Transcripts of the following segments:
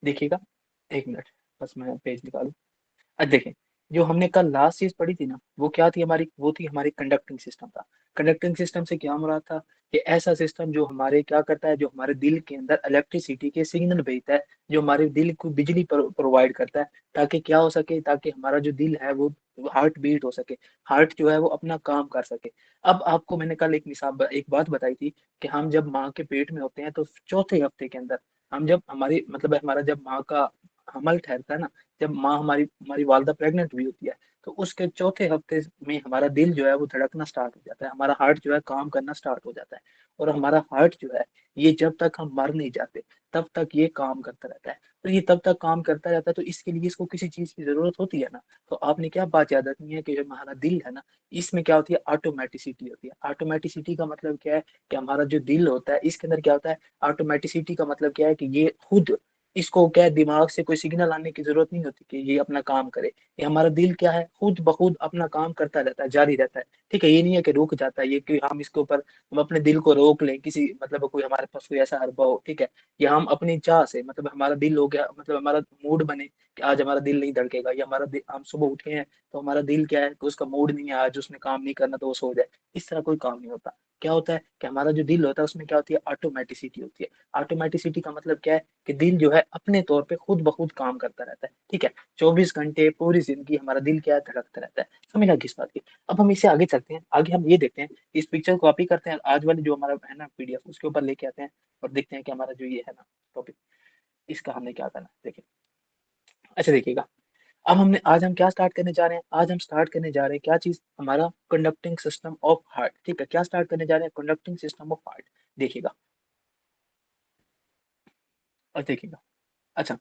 देखिएगा, 1 मिनट, बस मैं पेज निकालूँ। देखें, जो हमने कल लास्ट चीज़ पढ़ी थी ना, वो क्या थी हमारी? वो थी हमारी कंडक्टिंग सिस्टम था। कंडक्टिंग सिस्टम से क्या मुराद था? कि ऐसा सिस्टम जो हमारे क्या करता है, जो हमारे दिल के अंदर इलेक्ट्रिसिटी के सिग्नल भेजता है, जो हमारे दिल को बिजली प्रोवाइड करता है, ताकि क्या हो सके, ताकि हमारा जो दिल है वो हार्ट बीट हो सके, हार्ट जो है वो अपना काम कर सके। अब आपको मैंने कल एक बात बताई थी कि हम जब माँ के पेट में होते हैं तो चौथे हफ्ते के अंदर, हम जब हमारी मतलब हमारा जब माँ का हमल ठहरता है ना, जब माँ हमारी हमारी वालिदा प्रेग्नेंट हुई होती है, तो उसके चौथे हफ्ते में हमारा दिल जो है वो धड़कना स्टार्ट हो जाता है, हमारा हार्ट जो है काम करना स्टार्ट हो जाता है। और हमारा हार्ट जो है, ये जब तक हम मर नहीं जाते तब तक ये काम करता रहता है। तो ये तब तक काम करता रहता है, तो इसके लिए इसको किसी चीज की जरूरत होती है ना। तो आपने क्या बात याद रखनी है कि जो हमारा दिल है ना, इसमें क्या होती है? ऑटोमेटिसिटी होती है। ऑटोमेटिसिटी का मतलब क्या है? कि हमारा जो दिल होता है इसके अंदर क्या होता है? ऑटोमेटिसिटी का मतलब क्या है? कि ये खुद, इसको क्या है, दिमाग से कोई सिग्नल आने की जरूरत नहीं होती कि ये अपना काम करे। ये हमारा दिल क्या है, खुद ब खुद अपना काम करता रहता है, जारी रहता है। ठीक है, ये नहीं है कि रुक जाता है, ये कि हम इसके ऊपर, हम अपने दिल को रोक लें किसी, मतलब कोई हमारे पास कोई ऐसा हरबा हो, ठीक है, या हम अपनी चाह से, मतलब हमारा दिल हो गया, मतलब हमारा मूड बने कि आज हमारा दिल नहीं धड़केगा, या हम सुबह उठे हैं तो हमारा दिल क्या है कि उसका मूड नहीं है, आज उसने काम नहीं करना तो वो सो जाए। इस तरह कोई काम नहीं होता। क्या होता है कि हमारा जो दिल होता है उसमें क्या होती है? ऑटोमेटिसिटी होती है। ऑटोमेटिसिटी का मतलब क्या है? कि दिल जो है अपने तौर पे खुद ब खुद काम करता रहता है। ठीक है, 24 घंटे पूरी जिंदगी हमारा दिल क्या है? धड़कता रहता है। समझ आ किस बात की? अब हम इससे आगे चलते हैं, आगे हम ये देखते हैं, इस पिक्चर को कॉपी करते हैं, आज वाली जो हमारा है ना पीडीएफ, उसके ऊपर लेके आते हैं और देखते हैं कि हमारा जो ये है ना टॉपिक, इसका हमने क्या करना है। देखिए, अच्छा देखिएगा, अब हमने आज हम क्या स्टार्ट करने जा रहे हैं? आज हम स्टार्ट करने जा रहे हैं क्या चीज? हमारा कंडक्टिंग सिस्टम ऑफ हार्ट। ठीक है, क्या स्टार्ट करने जा रहे हैं? Conducting system of heart. देखिएगा, और देखिएगा, अच्छा,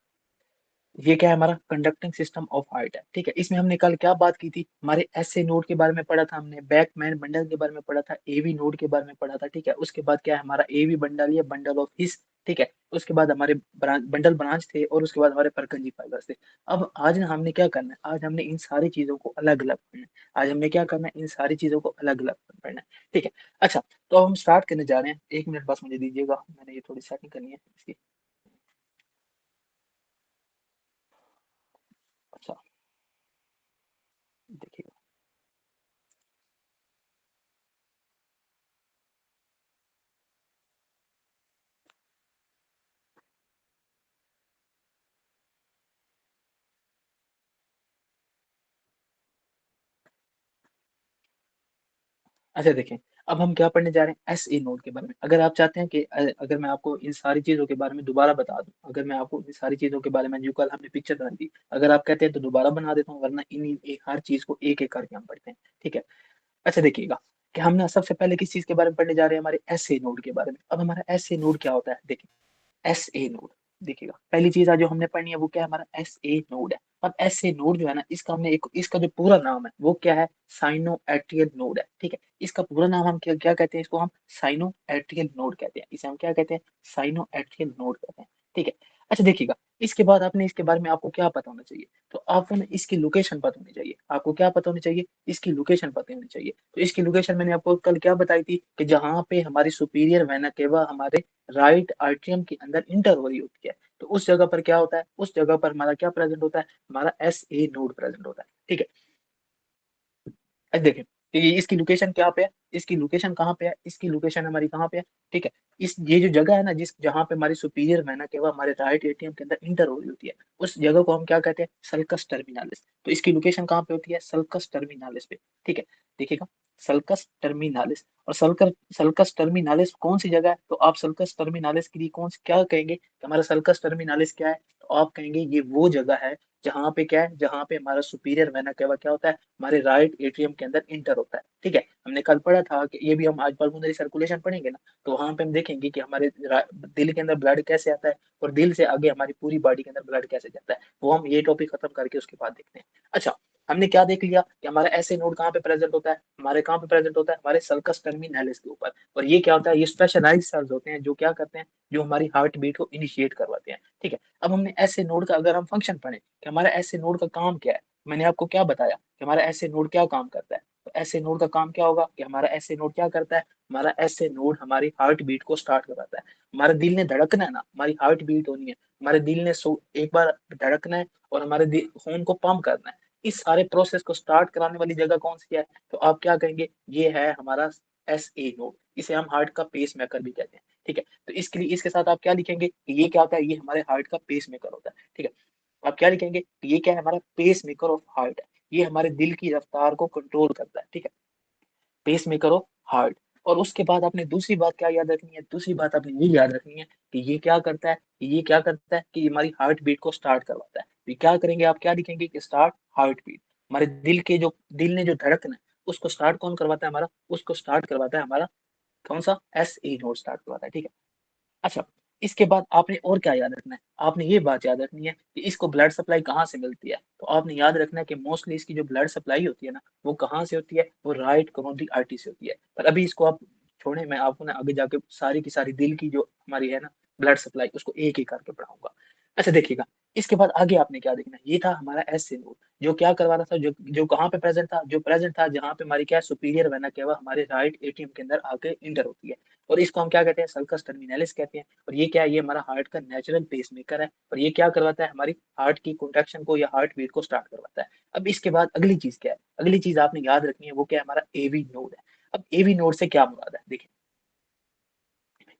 ये क्या है? हमारा कंडक्टिंग सिस्टम ऑफ हार्ट है। ठीक है, इसमें हमने कल क्या बात की थी? हमारे एसए नोड के बारे में पढ़ा था हमने, बैकमैन बंडल के बारे में पढ़ा था, एवी नोड के बारे में पढ़ा था। ठीक है, उसके बाद क्या है? हमारा एवी बंडल या बंडल ऑफ हिस। ठीक है, उसके बाद हमारे बंडल ब्रांच थे, और उसके बाद हमारे परकंजी फाइबर्स थे। अब आज ना हमने क्या करना है? आज हमने इन सारी चीजों को अलग अलग पढ़ना है। आज हमने क्या करना है? इन सारी चीजों को अलग अलग पढ़ना है। ठीक है, अच्छा, तो अब हम स्टार्ट करने जा रहे हैं। 1 मिनट बस मुझे दीजिएगा, मैंने ये थोड़ी सेटिंग करनी है इसकी। अच्छा, देखिए, अच्छा देखें, अब हम क्या पढ़ने जा रहे हैं? एस ए नोड के बारे में। अगर आप चाहते हैं कि अगर मैं आपको इन सारी चीजों के बारे में दोबारा बता दूं, अगर मैं आपको इन सारी चीजों के बारे में जो कल हमने पिक्चर बनाई थी, अगर आप कहते हैं तो दोबारा बना देता हूँ, वरना हर चीज को एक एक करके हम पढ़ते हैं। ठीक है, अच्छा देखिएगा, कि हम ना सबसे पहले किस चीज के बारे में पढ़ने जा रहे हैं? हमारे एस ए नोड के बारे में। अब हमारा एस ए नोड क्या होता है? देखिए, एस ए नोड, देखिएगा, पहली चीज आज जो हमने पढ़नी है वो क्या है? हमारा एस ए नोड है। अब एस ए नोड जो है ना, इसका हमने एक, इसका जो पूरा नाम है वो क्या है? साइनो एट्रियल नोड है। ठीक है, इसका पूरा नाम हम क्या क्या कहते हैं? इसको हम साइनो एट्रियल नोड कहते हैं। इसे हम क्या कहते हैं? साइनो एट्रियल नोड कहते हैं। ठीक है, अच्छा देखिएगा, इसके बाद आपने इसके बारे में आपको क्या पता होना चाहिए? तो आपको ना इसकी लोकेशन पता होनी चाहिए। आपको क्या पता होनी चाहिए? इसकी लोकेशन पता होनी चाहिए। तो इसकी लोकेशन मैंने आपको कल क्या बताई थी? कि जहाँ पे हमारी सुपीरियर वेना केवा हमारे राइट आर्टरियम के अंदर इंटर हो रही होती है, तो उस जगह पर क्या होता है? उस जगह पर हमारा क्या प्रेजेंट होता है? हमारा एस ए नोड प्रेजेंट होता है। ठीक है, अब देखें, तो ये इसकी लोकेशन क्या पे है? इसकी लोकेशन कहाँ पे है? इसकी लोकेशन हमारी कहाँ पे है? ठीक है, इस ये जो जगह है ना, जिस जहाँ पे हमारी सुपीरियर वेना केवा हमारे राइट एट्रियम के अंदर इंटर हो रही होती है, उस जगह को हम क्या कहते हैं? Sulcus terminalis. तो इसकी लोकेशन कहाँ पे होती है? सल्कस टर्मिनालिस पे। ठीक है, देखिएगा, सल्कस टर्मिनालिस। और सल्कस टर्मिनालिस कौन सी जगह है? तो आप सल्कस टर्मिनालिस के लिए कौन क्या कहेंगे कि हमारा सल्कस टर्मिनालिस क्या है? तो आप कहेंगे ये वो जगह है जहाँ पे क्या है? जहाँ पे हमारा सुपीरियर वेना केवा क्या होता है? हमारे राइट एट्रियम के अंदर इंटर होता है। ठीक है, हमने कल पढ़ा था कि ये भी हम आज पल्मोनरी सर्कुलेशन पढ़ेंगे ना, तो वहां पे हम देखेंगे कि हमारे दिल के अंदर ब्लड कैसे आता है, और दिल से आगे हमारी पूरी बॉडी के अंदर ब्लड कैसे जाता है, वो हम ये टॉपिक खत्म करके उसके बाद देखते हैं। अच्छा, हमने क्या देख लिया कि हमारा ऐसे नोड कहाँ पे प्रेजेंट होता है? हमारे कहाँ पे प्रेजेंट होता है? हमारे सल्कस टर्मिनालिस के ऊपर। और ये क्या होता है? ये स्पेशलाइज्ड सेल्स होते हैं जो क्या करते हैं? जो हमारी हार्ट बीट को इनिशिएट करवाते हैं। ठीक है, अब हमने ऐसे नोड का अगर हम फंक्शन पढ़े कि हमारा ऐसे नोड का काम क्या है, मैंने आपको क्या बताया कि हमारा ऐसे नोड क्या काम करता है? तो ऐसे नोड का काम क्या होगा कि हमारा ऐसे नोड क्या करता है? हमारा ऐसे नोड हमारी हार्ट बीट को स्टार्ट करवाता है। हमारे दिल ने धड़कना है ना, हमारी हार्ट बीट होनी है, हमारे दिल ने एक बार धड़कना है और हमारे खून को पंप करना है। इस सारे प्रोसेस को स्टार्ट कराने वाली जगह कौन सी है? तो आप क्या कहेंगे, ये है हमारा एस ए नोड। इसे हम हार्ट का पेस मेकर भी कहते हैं। ठीक है, तो इसके लिए इसके साथ आप क्या लिखेंगे कि ये क्या होता है, ये हमारे हार्ट का पेस मेकर होता है। ठीक है, आप क्या लिखेंगे कि ये क्या है, हमारा पेस मेकर ऑफ हार्ट है। ये हमारे दिल की रफ्तार को कंट्रोल करता है। ठीक है, पेस मेकर ऑफ हार्ट। और उसके बाद आपने दूसरी बात क्या याद रखनी है, दूसरी बात आपने ये याद रखनी है कि ये क्या करता है, ये क्या करता है कि हमारी हार्ट बीट को स्टार्ट करवाता है। ये क्या करेंगे, आप क्या लिखेंगे कि स्टार्ट हार्ट बीट। हमारे दिल ने जो धड़कन है उसको स्टार्ट कौन करवाता है, हमारा उसको स्टार्ट करवाता है हमारा कौन सा, एस ए नोड स्टार्ट करवाता है। ठीक है, अच्छा, इसके बाद आपने और क्या याद रखना है, आपने ये बात याद रखनी है कि इसको ब्लड सप्लाई कहाँ से मिलती है। तो आपने याद रखना है कि मोस्टली इसकी जो ब्लड सप्लाई होती है ना, वो कहाँ से होती है, वो राइट कोरोनरी आर्टरी से होती है। पर अभी इसको आप छोड़े, मैं आपको ना आगे जाके सारी की सारी दिल की जो हमारी है ना ब्लड सप्लाई, उसको एक एक करके पढ़ाऊंगा। अच्छा देखिएगा, इसके बाद आगे आपने क्या देखना है, ये था हमारा एस से नोड, जो क्या करवा रहा था, जो जो कहाँ पे प्रेजेंट था, जो प्रेजेंट था जहाँ पे हमारी क्या सुपीरियर वेना केवा हमारे राइट एट्रियम के अंदर आके इंटर होती है। और इसको हम क्या कहते हैं, सल्कस टर्मिनलिस कहते हैं। और ये क्या है, ये हमारा हार्ट का नेचुरल पेसमेकर है। और ये क्या करवाता है, हमारी हार्ट की कॉन्ट्रैक्शन को या हार्ट बीट को स्टार्ट करवाता है। अब इसके बाद अगली चीज क्या है, अगली चीज आपने याद रखनी है, वो क्या है, हमारा एवी नोड है। अब एवी नोड से क्या मुराद है, देखिए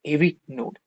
एवी नोड।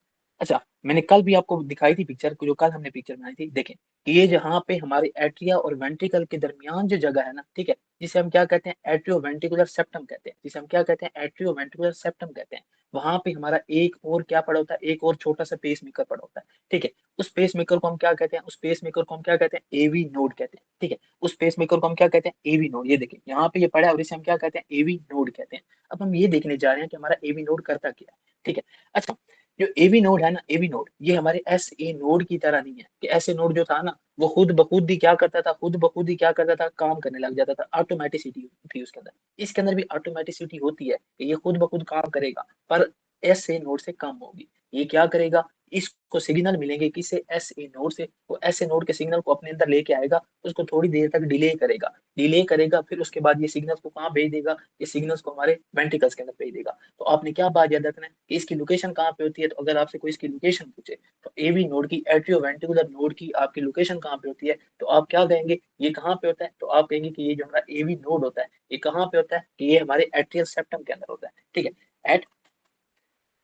अच्छा, मैंने कल भी आपको दिखाई थी पिक्चर, जो कल हमने पिक्चर बनाई थी, देखें कि ये जहाँ पे हमारे एट्रिया और वेंट्रिकल के दरमियान जो जगह है ना, ठीक है, जिसे हम क्या कहते हैं, एट्रियो वेंट्रिकुलर सेप्टम कहते हैं, जिसे हम क्या कहते हैं, एट्रियो वेंट्रिकुलर सेप्टम कहते हैं। वहां पे हमारा एक और क्या पड़ा होता है, एक और छोटा सा पेस मेकर पड़ा होता है। ठीक है, उस पेस मेकर को हम क्या कहते हैं, उस पेस मेकर को हम क्या कहते हैं, एवी नोड कहते हैं। ठीक है, उस पेस मेकर को हम क्या कहते हैं, एवी नोड। ये देखिए यहाँ पे ये पड़ा है और इसे हम क्या कहते हैं, एवी नोड कहते हैं। अब हम ये देखने जा रहे हैं कि हमारा एवी नोड करता क्या है। ठीक है, अच्छा, जो एवी नोड है ना, एवी नोड ये हमारे एस ए नोड की तरह नहीं है कि एस ए नोड जो था ना, वो खुद ब खुद ही क्या करता था, खुद ब खुद ही क्या करता था, काम करने लग जाता था, ऑटोमेटिसिटी थी उसके अंदर। इसके अंदर भी ऑटोमेटिसिटी होती है कि ये खुद ब खुद काम करेगा, पर एस ए नोड से कम होगी। ये क्या करेगा, इसको सिग्नल मिलेंगे किसे, एस ए नोड से, वो एस ए नोड के सिग्नल को अपने अंदर लेके आएगा, उसको थोड़ी देर तक डिले करेगा, डिले करेगा, फिर उसके बाद ये सिग्नल्स को कहाँ भेज देगा, ये सिग्नल्स को हमारे वेंट्रिकल्स के अंदर भेज देगा। तो आपने क्या बात याद रखना है कि इसकी लोकेशन कहाँ पे होती है। तो अगर आपसे कोई इसकी लोकेशन पूछे, तो एवी नोड की, एट्रियोवेंट्रिकुलर नोड की आपकी लोकेशन कहाँ पे होती है, तो आप क्या कहेंगे, ये कहाँ पे होता है, तो आप कहेंगे कि ये जो हमारा एवी नोड होता है, ये कहाँ पे होता है, कि ये हमारे एट्रियल सेप्टम के अंदर होता है। ठीक है, एट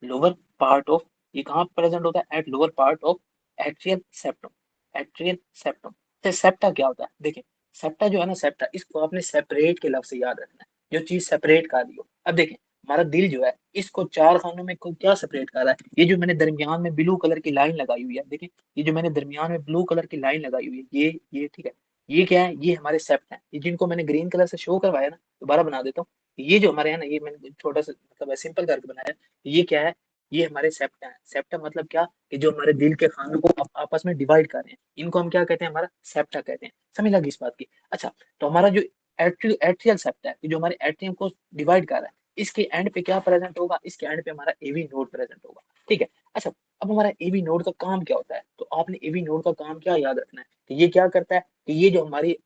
लोअर पार्ट ऑफ, ये कहाँ प्रेजेंट होता है, at lower part of atrial septum, atrial septum. तो सेप्टा क्या होता है, देखिए सेप्टा जो है ना, सेप्टा इसको आपने सेपरेट के लफ्ज से याद रखना है, जो चीज सेपरेट कर रही हो। अब देखिए हमारा दिल जो है, इसको चार खानों में क्या सेपरेट कर रहा है, ये जो मैंने दरमियान में ब्लू कलर की लाइन लगाई हुई है, देखिए ये जो मैंने दरमियान में ब्लू कलर की लाइन लगाई हुई है, ये ठीक है, ये क्या है, ये हमारे सेप्ट है। ये जिनको मैंने ग्रीन कलर से शो करवाया ना, दोबारा बना देता हूँ। ये जो हमारे है ना, ये मैंने छोटा सा मतलब सिंपल करके बनाया है। ये क्या है, ये हमारे सेप्टा है। सेप्टा मतलब क्या, कि जो हमारे दिल के खानों को आपस में डिवाइड कर रहे हैं, इनको हम क्या कहते हैं, हमारा सेप्टा कहते हैं। समझ लगी इस बात की। अच्छा, तो हमारा जो एट्रियल सेप्टा है, जो हमारे एट्रियम को डिवाइड कर रहा है, इसके एंड पे क्या प्रेजेंट होगा, इसके एंड पे हमारा एवी नोड प्रेजेंट होगा। ठीक है, अच्छा, अब हमारा एवी नोड का काम क्या होता है, तो आपने एवी नोड का काम क्या याद रखना है, कि ये क्या करता है, कि ये जो हमारी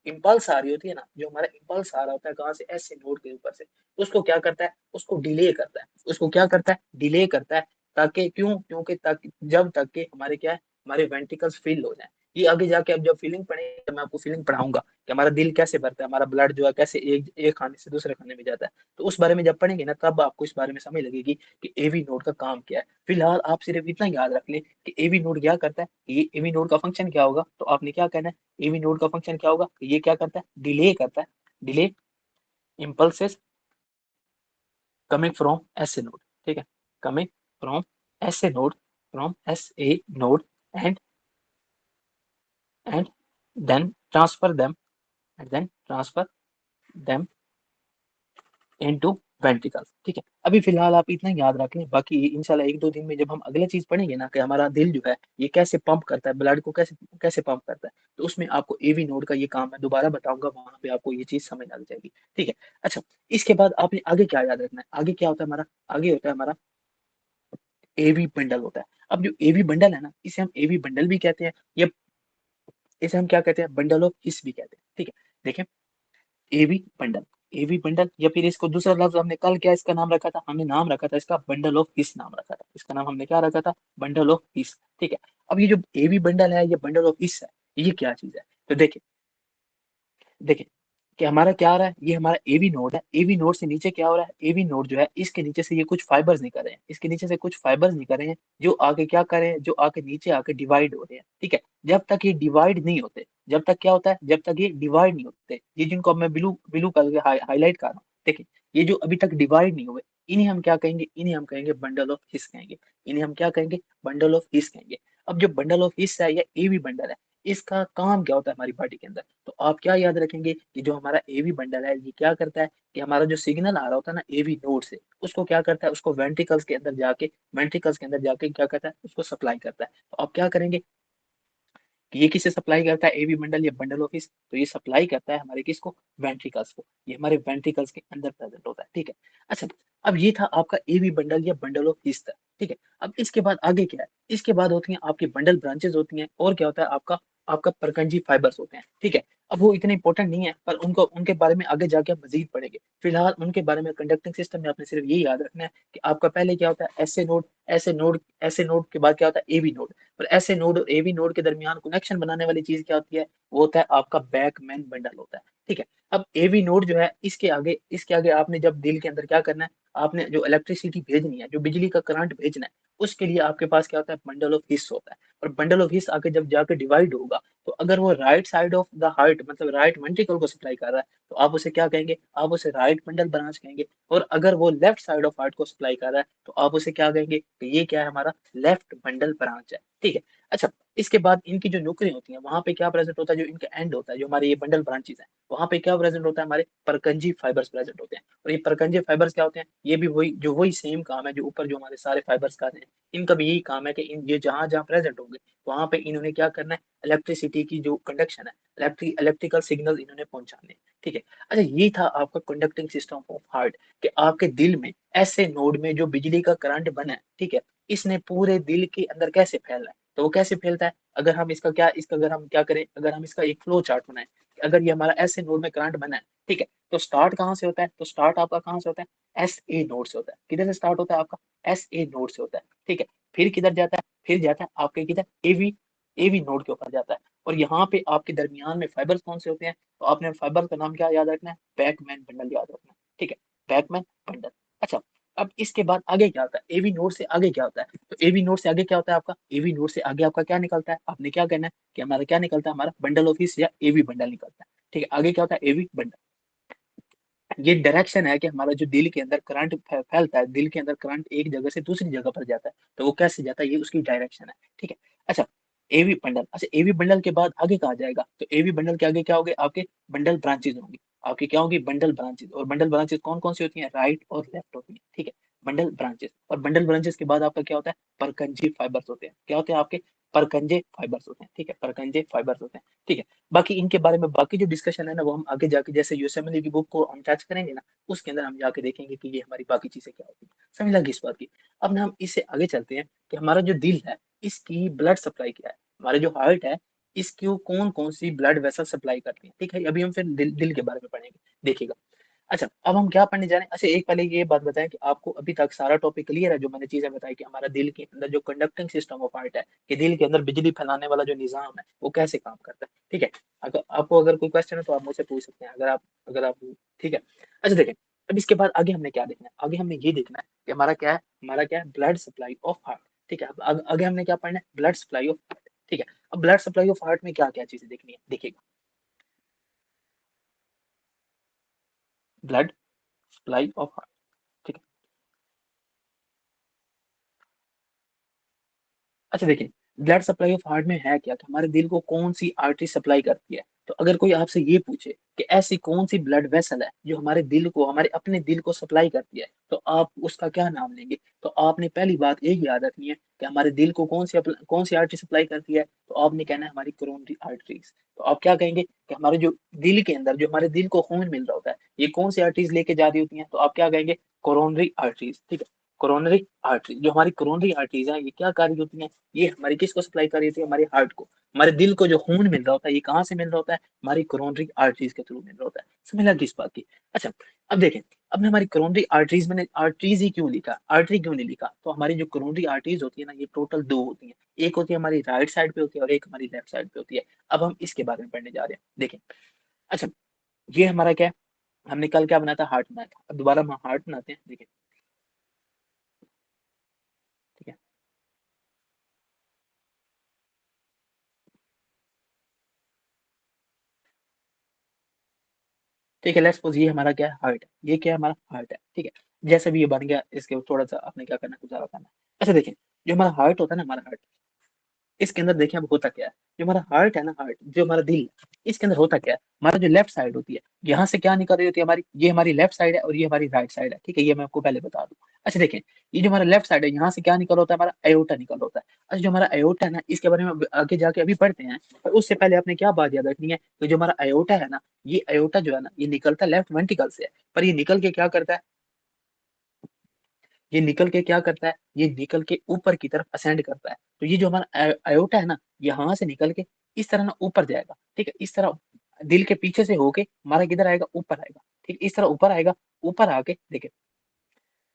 इम्पल्स आ रही होती है ना, जो हमारा इम्पल्स आ रहा होता है कहाँ से, एस नोड के ऊपर से, उसको क्या करता है, उसको डिले करता है, उसको क्या करता है, डिले करता है। ताकि क्यों, क्योंकि ताकि जब तक के हमारे क्या है, हमारे वेंट्रिकल्स फिल हो जाए। ये आगे जाके अब जब फीलिंग पढ़ेंगे, तो मैं आपको फीलिंग पढ़ाऊंगा कि हमारा दिल कैसे भरता है, हमारा ब्लड जो है कैसे एक खाने से दूसरे खाने में जाता है। तो उस बारे में जब पढ़ेंगे ना, तब आपको इस बारे में समझ लगेगी कि एवी नोड का काम क्या है। फिलहाल आप सिर्फ इतना याद रख लें कि एवी नोड क्या करता है, ये एवी नोड का फंक्शन क्या होगा, तो आपने क्या कहना है, एवी नोड का फंक्शन क्या होगा, ये क्या करता है, डिले करता है, delay impulses coming from SA node. ठीक है, coming from SA node, from SA node, and and then transfer them, and then transfer them into ventricles। ठीक है, अभी फिलहाल आप इतना याद रख लें, बाकी इंशाल्लाह एक दो दिन में जब हम अगला चीज पढ़ेंगे ना, कि हमारा दिल जो है ये कैसे पंप करता है, ब्लड को कैसे कैसे पंप करता है, तो उसमें आपको एवी नोड का ये काम मैं दोबारा बताऊंगा, वहां पे आपको ये चीज समझ लग जाएगी। ठीक है, अच्छा, इसके बाद आपने आगे क्या याद रखना है, आगे क्या होता है हमारा, आगे होता है हमारा एवी बंडल होता है। अब जो एवी बंडल है ना, इसे हम एवी बंडल भी कहते हैं, या इसे हम क्या कहते हैं, बंडल ऑफ हिस भी कहते हैं। ठीक है, देखें एवी बंडल, एवी बंडल, या फिर इसको दूसरा लफ्ज हमने कल क्या इसका नाम रखा था, हमने नाम रखा था इसका बंडल ऑफ हिस नाम रखा था, इसका नाम हमने क्या रखा था, बंडल ऑफ हिस। ठीक है, अब ये जो एवी बंडल है, ये बंडल ऑफ हिस है, ये क्या चीज है? तो देखिए, देखिए कि हमारा क्या आ रहा है, ये हमारा एवी नोड है, एवी नोड से नीचे क्या हो रहा है, एवी नोड जो है इसके नीचे से ये कुछ फाइबर्स निकल रहे हैं, इसके नीचे से कुछ फाइबर्स निकल रहे हैं, जो आगे क्या कर रहे हैं, जो आगे नीचे आके डिवाइड हो रहे हैं। ठीक है, जब तक ये डिवाइड नहीं होते, जब तक क्या होता है, जब तक ये डिवाइड नहीं होते, ये जिनको अब मैं ब्लू ब्लू कलर के हाईलाइट कर रहा हूँ, देखिए ये जो अभी तक डिवाइड नहीं हुए, इन्हें हम क्या कहेंगे, इन्हें हम कहेंगे बंडल ऑफ हिस कहेंगे, इन्हें हम क्या कहेंगे, बंडल ऑफ हिस कहेंगे। अब जो बंडल ऑफ हिस है या एवी बंडल है, इसका काम क्या होता है हमारी बॉडी के अंदर, तो आप क्या याद रखेंगे कि जो हमारा एवी बंडल है, ये क्या करता है कि हमारा जो सिग्नल आ रहा होता है ना एवी नोड से, उसको क्या करता है, उसको वेंट्रिकल्स के अंदर जाके, वेंट्रिकल्स के अंदर जाके क्या करता है, उसको सप्लाई करता है। तो आप क्या करेंगे कि ये किसे सप्लाई करता है, एवी बंडल या बंडल ऑफ हिस, तो ये सप्लाई करता है हमारे किसको, वेंट्रिकल्स को, ये हमारे वेंट्रिकल्स के अंदर प्रेजेंट होता है। ठीक है, अच्छा, अब ये था आपका एवी बंडल या बंडल ऑफ हिस था। ठीक है, अब इसके बाद आगे क्या है, इसके बाद होती हैं आपकी बंडल ब्रांचेस होती हैं, और क्या होता है आपका, आपका परकंजी फाइबर्स होते हैं। ठीक है, अब वो इतने इंपॉर्टेंट नहीं है, पर उनको, उनके बारे में आगे जाके आप मजीद पढ़ेंगे। फिलहाल उनके बारे में कंडक्टिंग सिस्टम में आपने सिर्फ ये याद रखना है कि आपका पहले क्या होता है, ऐसे नोड, ऐसे नोड, ऐसे नोड के बाद क्या होता है, एवी नोड, और ऐसे नोड और एवी नोड के दरमियान कनेक्शन बनाने वाली चीज क्या होती है, वो होता है आपका बैकमैन बंडल होता है। ठीक है, अब एवी नोड जो है, इसके आगे आपने जब दिल के अंदर क्या करना है, आपने जो इलेक्ट्रिसिटी भेजनी है, जो बिजली का करंट भेजना है, उसके लिए आपके पास क्या होता है, बंडल ऑफ हिस होता है। और बंडल ऑफ हिस आगे जब जाकर डिवाइड होगा, तो अगर वो right side of the heart, मतलब राइट वेंट्रिकल को सप्लाई कर रहा है, तो आप उसे क्या कहेंगे, आप उसे राइट बंडल ब्रांच कहेंगे। और अगर वो लेफ्ट साइड ऑफ हार्ट को सप्लाई कर रहा है, तो आप उसे क्या कहेंगे कि ये क्या है, हमारा लेफ्ट बंडल ब्रांच है। ठीक है, अच्छा, इसके बाद इनकी जो नुकरी होती है, वहां पे क्या प्रेजेंट होता है, जो इनका एंड होता है, जो हमारे ये बंडल ब्रांचेस है, वहां पे क्या प्रेजेंट होता है, हमारे परकंजी फाइबर्स प्रेजेंट होते हैं। और ये परकंजी फाइबर्स क्या होते हैं, ये भी वही सेम काम है जो ऊपर जो हमारे सारे फाइबर्स कर रहे हैं, इनका भी यही काम है कि इन ये जहां जहां प्रेजेंट होंगे, वहां पे इन्होंने क्या करना है, इलेक्ट्रिसिटी की जो कंडक्शन है, इलेक्ट्रिकल सिग्नल इन्होंने पहुंचाने हैं। ठीक है, अच्छा, ये था आपका कंडक्टिंग सिस्टम ऑफ हार्ट, कि आपके दिल में ऐसे नोड में जो बिजली का करंट बना है, ठीक है, इसने पूरे दिल के अंदर कैसे फैलना है, तो वो कैसे फैलता है, अगर हम इसका क्या, इसका अगर हम क्या करें, अगर हम इसका एक फ्लो चार्ट बनाए, अगर ये हमारा ऐसे नोड में करंट बना है, ठीक है, तो स्टार्ट कहाँ से होता है, तो स्टार्ट आपका कहाँ से होता है, एस ए नोड से होता है। किधर से स्टार्ट होता है आपका, एस ए नोड से होता है। ठीक है, फिर किधर जाता है, फिर जाता है आपके किधर, एवी, एवी नोड के ऊपर जाता है। और यहाँ पे आपके दरमियान में फाइबर्स कौन से होते हैं, तो आपने फाइबर का नाम क्या याद रखना है, बैकमैन बंडल याद रखना है। ठीक है, बैकमैन बंडल। अच्छा, अब इसके बाद आगे क्या होता है, एवी नोड से आगे क्या होता है, तो एवी नोड से आगे क्या होता है आपका, एवी नोड से आगे आपका क्या निकलता है, आपने क्या कहना है कि हमारा क्या निकलता है, हमारा बंडल ऑफिस या एवी बंडल निकलता है। ठीक है, आगे क्या होता है, एवी बंडल। ये डायरेक्शन है कि हमारा जो दिल के अंदर करंट फैलता है, दिल के अंदर करंट एक जगह से दूसरी जगह पर जाता है, तो वो कैसे जाता है, ये उसकी डायरेक्शन है। ठीक है, अच्छा, एवी बंडल, अच्छा एवी बंडल के बाद आगे कहा जाएगा, तो एवी बंडल के आगे क्या होंगे, आपके बंडल ब्रांचेज होंगी, आपकी क्या होंगी, बंडल ब्रांचेज। और बंडल ब्रांचेज कौन कौन सी होती हैं, राइट और लेफ्ट होती हैं। ठीक है, बंडल ब्रांचेज, और बंडल ब्रांचेज के बाद आपका क्या होता है, परकंजी फाइबर्स होते हैं। क्या होते हैं आपके, परकंजे फाइबर्स होते हैं। ठीक है, परकंजे फाइबर्स होते हैं। ठीक है, बाकी इनके बारे में बाकी जो डिस्कशन है ना, वो हम आगे जाके जैसे यूएसएमएल की बुक को हम टच करेंगे ना, उसके अंदर हम जाके देखेंगे कि ये हमारी बाकी चीजें क्या होती है। समझ लगी इस बात की। अब ना हम इससे आगे चलते हैं कि हमारा जो दिल है, इसकी ब्लड सप्लाई क्या है, हमारे जो हार्ट है, इसकी कौन कौन सी ब्लड वेसल सप्लाई करती है। ठीक है, अभी हम फिर दिल के बारे में पढ़ेंगे, देखिएगा। अच्छा, अब हम क्या पढ़ने जा रहे हैं, अच्छा एक पहले ये बात बताएं कि आपको अभी तक सारा टॉपिक क्लियर है, जो मैंने चीजें बताई कि हमारा दिल के अंदर जो कंडक्टिंग सिस्टम ऑफ हार्ट है, कि दिल के अंदर बिजली फैलाने वाला जो निजाम है, वो कैसे काम करता है। ठीक है, अगर आपको अगर कोई क्वेश्चन है तो आप मुझसे पूछ सकते हैं, अगर आप ठीक है। अच्छा देखें, अब इसके बाद आगे हमने क्या देखना है, आगे हमने ये देखना है कि हमारा क्या है, हमारा क्या है, ब्लड सप्लाई ऑफ हार्ट। ठीक है, अब आगे हमने क्या पढ़ना है, ब्लड सप्लाई ऑफ हार्ट। ठीक है, अब ब्लड सप्लाई ऑफ हार्ट में क्या क्या चीजें देखनी है, देखिएगा, ब्लड सप्लाई ऑफ हार्ट। ठीक है, अच्छा देखिए, ब्लड सप्लाई ऑफ हार्ट में है क्या कि हमारे दिल को कौन सी आर्टरी सप्लाई करती है। तो अगर कोई आपसे ये पूछे कि ऐसी कौन सी ब्लड वेसल है जो हमारे दिल को, हमारे अपने दिल को सप्लाई करती है, तो आप उसका क्या नाम लेंगे। तो आपने पहली बात एक याद रखनी है कि हमारे दिल को कौन सी आर्टरी सप्लाई करती है, तो आपने कहना है हमारी कोरोनरी आर्टरीज। तो आप क्या कहेंगे कि हमारे जो दिल के अंदर, जो हमारे दिल को खून मिल रहा होता है, ये कौन सी आर्टरीज लेके जा रही होती हैं, तो आप क्या कहेंगे, कोरोनरी आर्टरीज। ठीक है, कोरोनरी आर्टरी, जो हमारी कोरोनरी आर्टरीज है, ये क्या कार्य होती हैं, ये हमारी किसको सप्लाई कर रही थी, हमारे हार्ट को, हमारे दिल को जो खून मिल रहा होता है, ये कहाँ से मिल रहा होता है, हमारी कोरोनरी आर्टरीज के थ्रू मिल रहा होता है। समझ लगा किस बात की। अच्छा, अब देखें, अब हमारी कोरोनरी आर्टरीज, मैंने आर्टरीज ही क्यों लिखा, आर्टरी क्यों नहीं लिखा, तो हमारी जो कोरोनरी आर्टरीज होती है ना, ये टोटल दो होती है, एक होती है हमारी राइट साइड पे होती है और एक हमारी लेफ्ट साइड पे होती है। अब हम इसके बारे में पढ़ने जा रहे हैं, देखें। अच्छा, ये हमारा क्या है, हमने कल क्या बनाया था, हार्ट बनाया था, अब दोबारा हम हार्ट बनाते हैं, देखिए। ठीक है, ठीक है, लेट्स सपोज ये हमारा क्या है, हार्ट है, ये क्या है, हमारा हार्ट है, ठीक है। जैसे भी ये बन गया, इसके थोड़ा सा आपने क्या करना है, गुजारा करना है। अच्छा देखिए, जो हमारा हार्ट होता है ना, हमारा हार्ट, इसके अंदर देखिए अब होता क्या है, जो हमारा हार्ट है ना, हार्ट जो हमारा दिल है, इसके अंदर होता क्या है, हमारा जो लेफ्ट साइड होती है, यहाँ से क्या निकल रही होती है हमारी, ये हमारी लेफ्ट साइड है और ये हमारी राइट साइड है, ठीक है, ये मैं आपको पहले बता दूं। अच्छा देखें, ये जो हमारा लेफ्ट साइड है, यहाँ से क्या निकल होता है, हमारा अयोटा निकल होता है। अच्छा, जो हमारा अयोटा है ना, इसके बारे में आगे जाके अभी पढ़ते हैं, पर उससे पहले आपने क्या बात याद रखनी है, कि जो हमारा अयोटा है ना, ये अयोटा जो है ना, ये निकलता है लेफ्ट वेंट्रिकल से है, पर ये निकल के क्या करता है, ये निकल के क्या करता है, ये निकल के ऊपर की तरफ असेंड करता है। तो ये जो हमारा अयोटा है ना, यहाँ से निकल के इस तरह ना ऊपर जाएगा, ठीक है, इस तरह दिल के पीछे से होके हमारा किधर आएगा, ऊपर आएगा, ठीक, इस तरह ऊपर आएगा। ऊपर आके देखिए,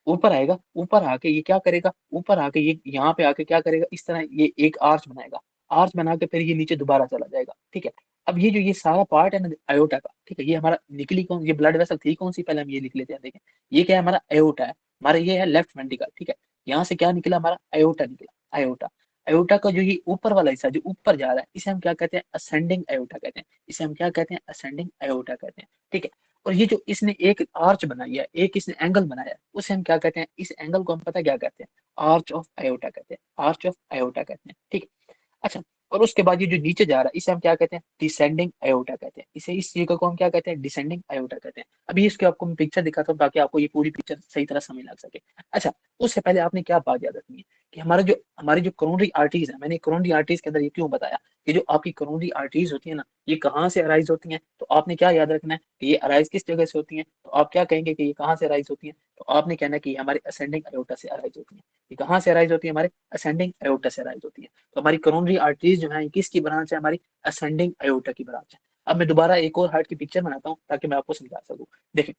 ऊपर आएगा, ऊपर आके ये क्या करेगा, ऊपर आके ये यहाँ पे आके क्या करेगा, इस तरह ये एक आर्च बनाएगा, आर्च बना के फिर ये नीचे दोबारा चला जाएगा, ठीक है। अब ये जो ये सारा पार्ट है ना अयोटा का, ठीक है, ये हमारा निकली कौन, ये ब्लड वेसल थी कौन सी, पहले हम ये लिख लेते हैं, देखें। ये क्या है, हमारा अयोटा है, हमारा ये है लेफ्ट वेंट्रिकल, ठीक है। यहाँ से क्या निकला, हमारा अयोटा निकला, अयोटा। अयोटा का जो ये ऊपर वाला हिस्सा जो ऊपर जा रहा है, इसे हम क्या कहते हैं, असेंडिंग अयोटा कहते हैं, इसे हम क्या कहते हैं, असेंडिंग अयोटा कहते हैं, ठीक है। और ये जो इसने एक आर्च बनाई है, एक इसने एंगल बनाया है, उसे हम क्या कहते हैं, इस एंगल को हम पता क्या कहते हैं, आर्च ऑफ अयोटा कहते हैं, आर्च ऑफ अयोटा कहते हैं, ठीक है। अच्छा, और उसके बाद ये जो नीचे जा रहा है, इसे हम क्या कहते हैं, डिसेंडिंग अयोटा कहते हैं, इसे इस जगह को हम क्या कहते हैं, डिसेंडिंग अयोटा कहते हैं। अभी इसके आपको मैं पिक्चर दिखाता हूँ ताकि आपको ये पूरी पिक्चर सही तरह समझ लग सके। अच्छा, उससे पहले आपने क्या बात याद रखनी है, कि हमारी जो कोरोनरी आर्टरीज है, मैंने कोरोनरी आर्टरीज के अंदर ये क्यों बताया, कि जो आपकी कोरोनरी आर्टरीज होती है ना, ये कहाँ से अराइज होती हैं, तो आपने क्या याद रखना है, कि ये अराइज किस जगह से होती हैं, तो आप क्या कहेंगे कि ये कहाँ से अराइज होती हैं, तो आपने कहना है कि ये हमारे असेंडिंग अयोटा से अराइज होती हैं। ये कहाँ से अराइज होती है, हमारे असेंडिंग अयोटा से अराइज होती है। तो हमारी कोरोनरी आर्टरीज जो है, ये किसकी ब्रांच है, हमारी असेंडिंग अयोटा की ब्रांच है। अब मैं दोबारा एक और हार्ट की पिक्चर बनाता हूँ ताकि मैं आपको समझा सकूं। देखिए,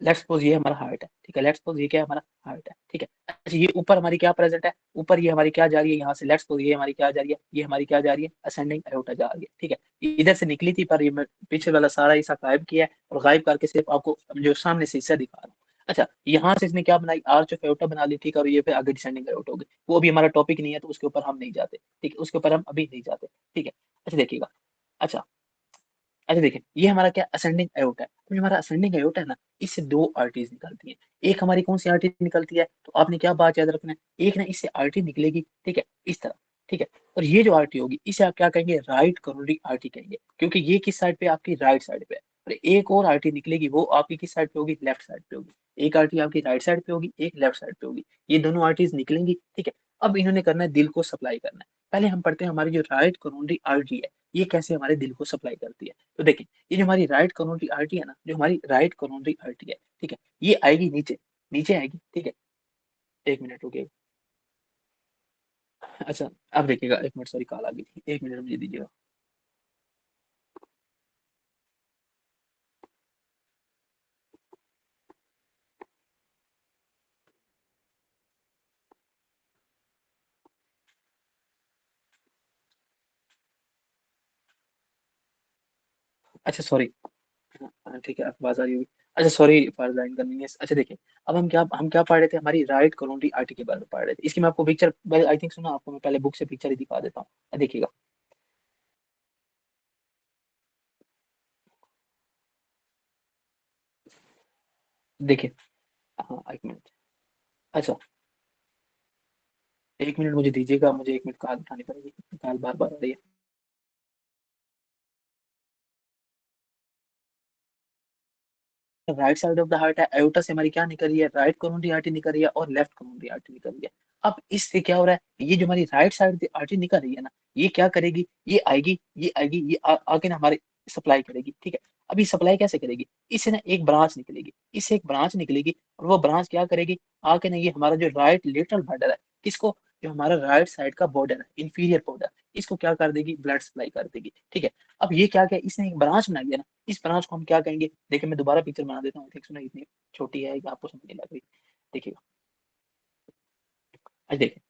लेट्स सपोज ये हमारा हार्ट है, ठीक है, लेट्स सपोज ये क्या है, हमारा हार्ट है, ठीक है। अच्छा, ये ऊपर हमारी क्या प्रेजेंट है, ऊपर ये हमारी क्या जा रही है, यहाँ से लेट्स सपोज ये हमारी क्या जा रही है, ये हमारी क्या जा रही है, असेंडिंग अयोटा जा रही है, ठीक है। ये इधर से निकली थी, पर ये मैं पीछे वाला सारा हिस्सा गायब किया है, और गायब करके सिर्फ आपको जो सामने से हिस्सा दिखा रहा हूँ। अच्छा, यहाँ से इसने क्या बनाई, आर्च ऑफ अयोटा बना ली, ठीक है, और ये फिर आगे डिसेंडिंग अयोटा हो गई, वो भी हमारा टॉपिक नहीं है, तो उसके ऊपर हम नहीं जाते, ठीक है, उसके ऊपर हम अभी नहीं जाते, ठीक है। अच्छा देखिएगा, अच्छा, अच्छा देखिए, ये हमारा क्या असेंडिंग अयोटा है, तो जो हमारा असेंडिंग अयोटा है ना, इससे दो आर्टरीज निकलती हैं। एक हमारी कौन सी आर्टरी निकलती है, तो आपने क्या बात याद रखना है, एक ना इससे आर्टरी निकलेगी, ठीक है, इस तरह, ठीक है। और ये जो आर्टरी होगी, इसे आप क्या कहेंगे, राइट करोनरी आर्टरी कहेंगे, क्योंकि ये किस साइड पे, आपकी राइट साइड पे है। और एक और आर्टरी निकलेगी, वो आपकी किस साइड पे होगी, लेफ्ट साइड पे होगी। एक आर्टरी आपकी राइट साइड पे होगी, एक लेफ्ट साइड पे होगी, ये दोनों आर्टरीज निकलेंगी, ठीक है। अब इन्होंने करना है दिल को सप्लाई करना है। पहले हम पढ़ते हैं हमारी जो राइट करोनरी आर्टरी है, ये कैसे हमारे दिल को सप्लाई करती है। तो देखिए, ये जो हमारी राइट करोनरी आर्टरी है ना, जो हमारी राइट करोनरी आर्टरी है, ठीक है, ये आएगी नीचे, नीचे आएगी, ठीक है। एक मिनट रुकिएगा। अच्छा, अब देखिएगा, एक मिनट, सॉरी कॉल आ गई थी, एक मिनट मुझे दीजिएगा। अच्छा सॉरी, हाँ ठीक है, आपकी आवाज आ रही होगी। अच्छा, सॉरी फॉर द इनकन्वीनियंस। अच्छा देखिए, अब हम क्या पढ़ रहे थे, हमारी राइट करोनरी आर्टरी के बारे में पढ़ रहे थे। इसकी मैं आपको पिक्चर, आई थिंक सुना आपको, मैं पहले बुक से पिक्चर ही दिखा देता हूँ, देखिएगा। देखिए, हाँ एक मिनट। अच्छा, एक मिनट मुझे दीजिएगा, मुझे एक मिनट कॉल उठानी पड़ेगी, कॉल बार बार आ रही है। Right side of the heart है, अयोटा से हमारी क्या निकल रही है, राइट कोरोनरी आर्टरी निकल रही है और लेफ्ट कोरोनरी आर्टरी निकल रही है। अब इससे क्या हो रहा है, ये जो हमारी राइट साइड आर्टरी निकल रही है ना, ये क्या करेगी, ये आएगी, ये आएगी, ये आके ना हमारे सप्लाई करेगी, ठीक है। अब ये सप्लाई कैसे करेगी, इससे ना एक ब्रांच निकलेगी, इससे एक ब्रांच निकलेगी, और वो ब्रांच क्या करेगी, आके ना ये हमारा जो राइट लेटरल बॉर्डर है, किसको, जो हमारा राइट साइड का बॉर्डर है, इंफीरियर बॉर्डर, इसको क्या कर देगी, ब्लड सप्लाई कर देगी। ठीक है, अब ये क्या क्या इसने एक ब्रांच बना दिया ना, इस ब्रांच को हम क्या कहेंगे, देखिए मैं दोबारा पिक्चर बना देता हूँ, ठीक सुना, इतनी छोटी है कि आपको समझ नहीं लग रही। देखिएगा, आज देखिए,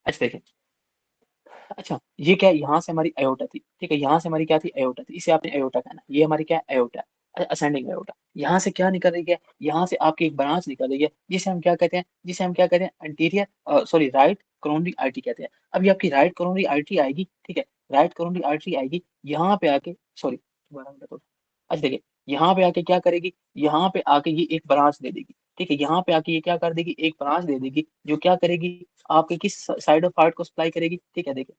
आज देखिए, अच्छा ये क्या है, यहाँ से हमारी अयोटा थी, ठीक है, यहाँ से हमारी क्या थी, अयोटा थी, इसे आपने अयोटा कहना, ये हमारी क्या है, अयोटा, असेंडिंग अयोटा। यहाँ से क्या निकल रही है, यहाँ से आपकी एक ब्रांच निकल रही है, जिसे हम क्या कहते हैं, जिसे हम क्या कहते हैं, anterior sorry right coronary artery कहते हैं। अब ये आपकी राइट कोरोनरी आर्टरी आएगी, ठीक है, राइट कोरोनरी आर्टरी आएगी, यहाँ पे आके, सॉरी दोबारा मैं बताता हूँ। अच्छा देखिए, यहाँ पे आके क्या करेगी, यहाँ पे आके ये एक ब्रांच दे देगी, ठीक है, यहाँ पे आके ये क्या कर देगी, एक ब्रांच दे देगी, जो क्या करेगी, आपके किस साइड ऑफ हार्ट को सप्लाई करेगी, ठीक है, देखिए,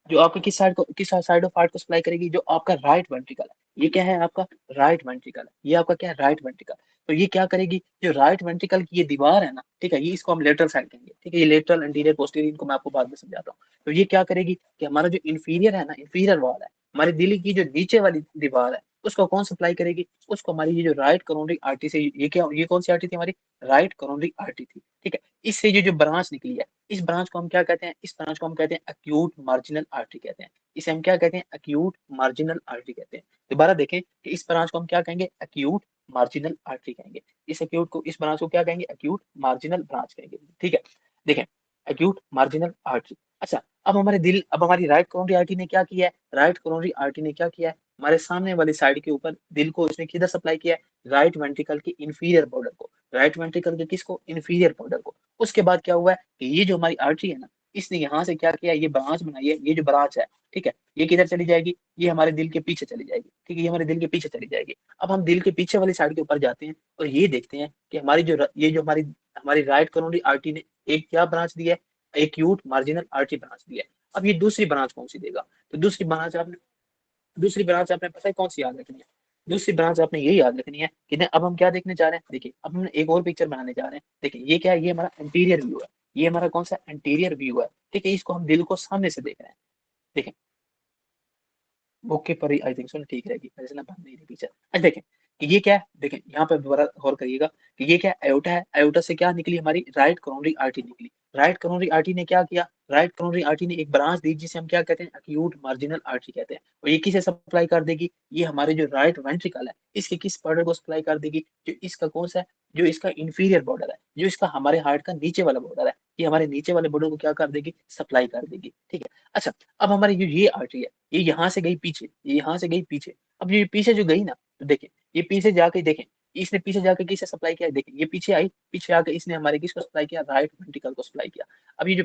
जो आपके किस साइड को, किस साइड ऑफ हार्ट को सप्लाई करेगी, जो आपका राइट वेंट्रिकल है, ये क्या है आपका राइट वेंट्रिकल है, ये आपका क्या है, राइट वेंट्रिकल। तो ये क्या करेगी, जो राइट वेंट्रिकल की ये दीवार है ना, ठीक है, ये इसको हम लेटरल साइड कहेंगे, ठीक है, ये लेटरल एंटीरियर पोस्टीरियर, इनको मैं आपको बाद में समझाता हूँ। तो ये क्या करेगी कि हमारा जो इंफीरियर है ना, इंफीरियर वॉल है, हमारे दिल की जो नीचे वाली दीवार है, उसको कौन सप्लाई करेगी, उसको हमारी ये जो राइट कोरोनरी आर्टरी से, ये क्या, ये कौन सी आर्टरी थी हमारी, राइट कोरोनरी आर्टरी थी, ठीक है। इससे जो जो ब्रांच निकली है, इस ब्रांच को हम क्या कहते हैं, इस ब्रांच को हम कहते हैं अक्यूट मार्जिनल आर्टरी कहते हैं। इसे हम क्या कहते हैं, अक्यूट मार्जिनल आर्टरी कहते हैं। दोबारा देखें कि इस ब्रांच को हम क्या कहेंगे, अक्यूट मार्जिनल आर्टरी कहेंगे। इस अक्यूट को, इस ब्रांच को क्या कहेंगे, अक्यूट मार्जिनल ब्रांच कहेंगे, ठीक है। देखें, अक्यूट मार्जिनल आर्टरी। अच्छा, अब हमारे दिल, अब हमारी राइट कोरोनरी आर्टरी ने क्या किया है, राइट कोरोनरी आर्टरी ने क्या किया है, हमारे सामने वाली साइड के ऊपर दिल को इसने किधर सप्लाई किया है, राइट वेंट्रिकल के इंफीरियर बॉर्डर को, राइट वेंट्रिकल के किसको, इंफीरियर बॉर्डर को। उसके बाद क्या हुआ है कि ये जो हमारी आर्टरी है ना, इसने यहाँ से क्या किया, ये ब्रांच बनाई है, ये जो ब्रांच है, ठीक है, ये किधर चली जाएगी, ये हमारे दिल के पीछे चली जाएगी, ठीक है, ये हमारे दिल के पीछे चली जाएगी। अब हम दिल के पीछे वाली साइड के ऊपर जाते हैं और ये देखते हैं कि हमारी जो ये जो हमारी हमारी राइट कोरोनरी आर्टरी ने एक क्या ब्रांच दिया है, एक्यूट मार्जिनल आर्टरी ब्रांच दिया है। अब ये दूसरी ब्रांच कौन सी देगा, तो दूसरी ब्रांच आपने पता है कौन सी याद रखनी है, दूसरी ब्रांच आपने ये याद रखनी है कि नहीं, अब हम क्या देखने जा रहे हैं, देखिए अब हम एक और पिक्चर बनाने जा रहे हैं। देखिए ये क्या है, ये हमारा एंटीरियर व्यू है, ये हमारा कौन सा एंटीरियर व्यू है, ठीक है, इसको हम दिल को सामने से देख रहे हैं। देखें, ओके पर आई थिंक सो ठीक रहेगी, वैसे ना बन नहीं रही पीछे। अच्छा देखें कि ये क्या है, देखें यहाँ पे दोबारा गौर करिएगा कि ये क्या है, अयोटा है, अयोटा से क्या निकली, हमारी राइट कोरोनरी आर्टरी निकली। राइट कोरोनरी आर्टरी ने क्या किया, राइट कोरोनरी आर्टरी ने एक ब्रांच दी, जिसे हम क्या कहते हैं, अक्यूट मार्जिनल आर्टरी कहते हैं। और ये किसे सप्लाई कर देगी, ये हमारे जो राइट वेंट्रिकल है, इसके किस बॉर्डर को सप्लाई कर देगी, जो इसका कौन सा है, जो इसका इंफीरियर बॉर्डर है, जो इसका हमारे हार्ट का नीचे वाला बॉर्डर है, ये हमारे नीचे वाले बॉर्डर को क्या कर देगी, सप्लाई कर देगी, ठीक है। अच्छा, अब हमारी जो ये आर्टरी है, ये यहाँ से गई पीछे, ये यहाँ से गई पीछे। अब ये पीछे जो गई ना, तो देखें, ये पीछे जाके देखें, इसने पीछे जाके किसे सप्लाई किया, देखें ये पीछे आई, पीछे आके इसने हमारे किसको सप्लाई किया, राइट वेंट्रिकल को सप्लाई किया। अब ये जो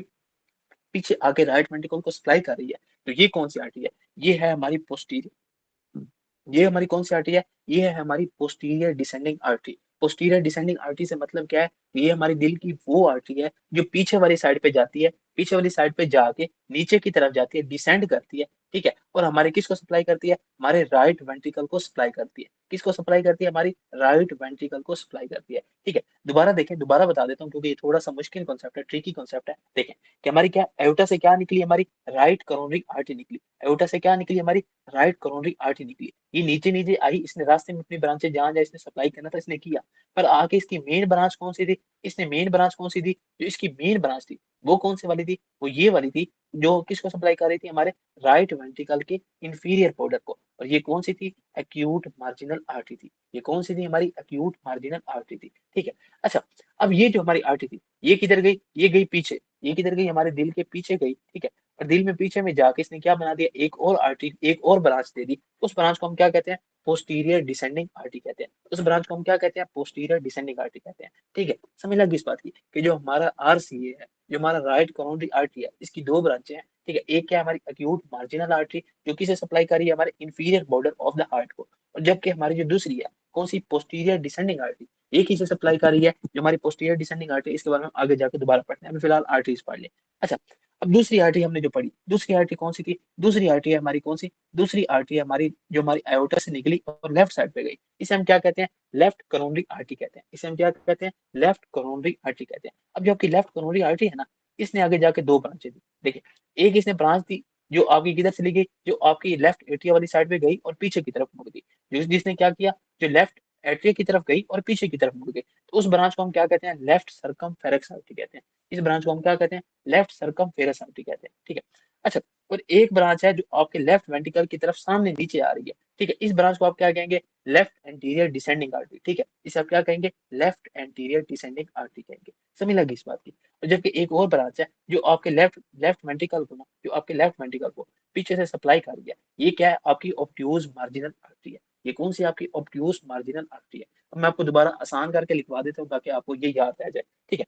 पीछे आके राइट वेंट्रिकल को सप्लाई कर रही है, तो ये कौन सी आर्टरी है, ये है हमारी पोस्टीरियर, ये हमारी कौन सी आर्टरी है, ये है हमारी posterior descending artery. Posterior descending artery से मतलब क्या है, ये हमारी दिल की वो आर्टरी है जो पीछे वाली साइड पे जाती है, पीछे वाली साइड पे जाके नीचे की तरफ जाती है, डिसेंड करती है, ठीक है, और हमारे किसको सप्लाई करती है, हमारे राइट वेंट्रिकल को सप्लाई करती है। किसको सप्लाई करती है, हमारी राइट वेंट्रिकल को सप्लाई करती है, ठीक है। दोबारा देखें, दोबारा बता देता हूँ क्योंकि ये थोड़ा सा मुश्किल कॉन्सेप्ट है, ट्रिकी कॉन्सेप्ट है। देखें कि हमारी क्या, एओटा से क्या निकली, हमारी राइट कोरोनरी आर्टरी निकली, एओटा से क्या निकली, हमारी राइट कोरोनरी आर्टरी निकली। ये नीचे नीचे आई, इसने रास्ते में अपनी ब्रांचें जहां जहां इसने सप्लाई करना था इसने किया, पर आके इसकी मेन ब्रांच कौन सी थी, इसने मेन ब्रांच कौन सी थी, जो इसकी मेन ब्रांच थी वो कौन सी वाली थी, वो ये वाली थी, जो किसको सप्लाई कर रही थी, हमारे राइट वेंट्रिकल के इंफीरियर बॉर्डर को। और ये कौन सी थी, एक्यूट मार्जिनल आर्टरी थी, ये कौन सी थी, हमारी एक्यूट मार्जिनल आर्टरी थी, ठीक है। अच्छा, अब ये जो हमारी आर्टरी थी, ये किधर गई, ये गई पीछे, ये किधर गई, हमारे दिल के पीछे गई, ठीक है। और दिल में पीछे में जाके इसने क्या बना दिया, एक और आर्टरी, एक और ब्रांच दे दी। उस ब्रांच को हम क्या कहते हैं, पोस्टीरियर डिसेंडिंग आर्टरी कहते हैं। उस ब्रांच को हम क्या कहते हैं, पोस्टीरियर डिसेंडिंग आर्टरी कहते हैं, ठीक है। समझ लगी इस बात की कि जो हमारा आरसीए है, जो हमारा राइट कोरोनरी आर्टरी है, इसकी दो ब्रांचें हैं, ठीक है। एक क्या है, हमारी एक्यूट मार्जिनल आर्टरी, जो किसे सप्लाई कर रही है, हमारे inferior border of the heart को। और जबकि हमारी जो दूसरी है, कौन सी, पोस्टीरियर डिसेंडिंग आर्टरी, ये किसे सप्लाई कर रही है, जो हमारी पोस्टीरियर डिसेंडिंग आर्टरी, इसके बारे में आगे जाके दोबारा पढ़ते हैं, अभी फिलहाल आर्टरीज पढ़ ले। अच्छा, अब दूसरी आर्टरी हमने जो पढ़ी, दूसरी आर्टरी कौन सी थी? दूसरी आर्टरी हमारी कौन सी? दूसरी आर्टरी हमारी जो हमारी आयोटा से निकली और लेफ्ट साइड पे गई, इसे हम क्या कहते हैं? लेफ्ट करोनरी आर्टरी कहते हैं। इसे हम क्या कहते हैं? लेफ्ट करोनरी आर्टरी कहते हैं। अब जो आपकी लेफ्ट करोनरी आर्टरी है ना, इसने आगे जाके दो ब्रांचें दी। देखिए, एक इसने ब्रांच दी जो आपकी किधर चली गई? जो आपकी लेफ्ट एट्रिया वाली साइड पे गई और पीछे की तरफ मुड़ गई। जिसने क्या किया? जो लेफ्ट एट्रिया की तरफ गई और पीछे की तरफ मुड़ गई, तो उस ब्रांच को हम क्या कहते हैं? लेफ्ट सरकमफेरेंस आर्टरी कहते हैं। इस ब्रांच को हम क्या कहते हैं? लेफ्ट सरकमफेरेंस आर्टरी कहते हैं। ठीक है। अच्छा, और एक ब्रांच है जो आपके लेफ्ट वेंट्रिकल की तरफ सामने नीचे आ रही है। ठीक है, इस ब्रांच को आप क्या कहेंगे? Left anterior descending artery. ठीक है, इसे आप क्या कहेंगे? लेफ्ट एंटीरियर डिसेंडिंग आर्टरी कहेंगे। समझ लगी इस बात की? और जबकि एक और ब्रांच है जो आपके लेफ्ट लेफ्ट वेंट्रिकल को ना, जो आपके लेफ्ट वेंट्रिकल को पीछे से सप्लाई कर रही है, ये क्या है? आपकी ऑब्ट्यूज मार्जिनल आर्टरी है। ये कौन सी आपकी ऑब्ट्यूज मार्जिनल आर्टरी है? अब मैं आपको दोबारा आसान करके लिखवा देता हूँ ताकि आपको ये याद रह जाए। ठीक है,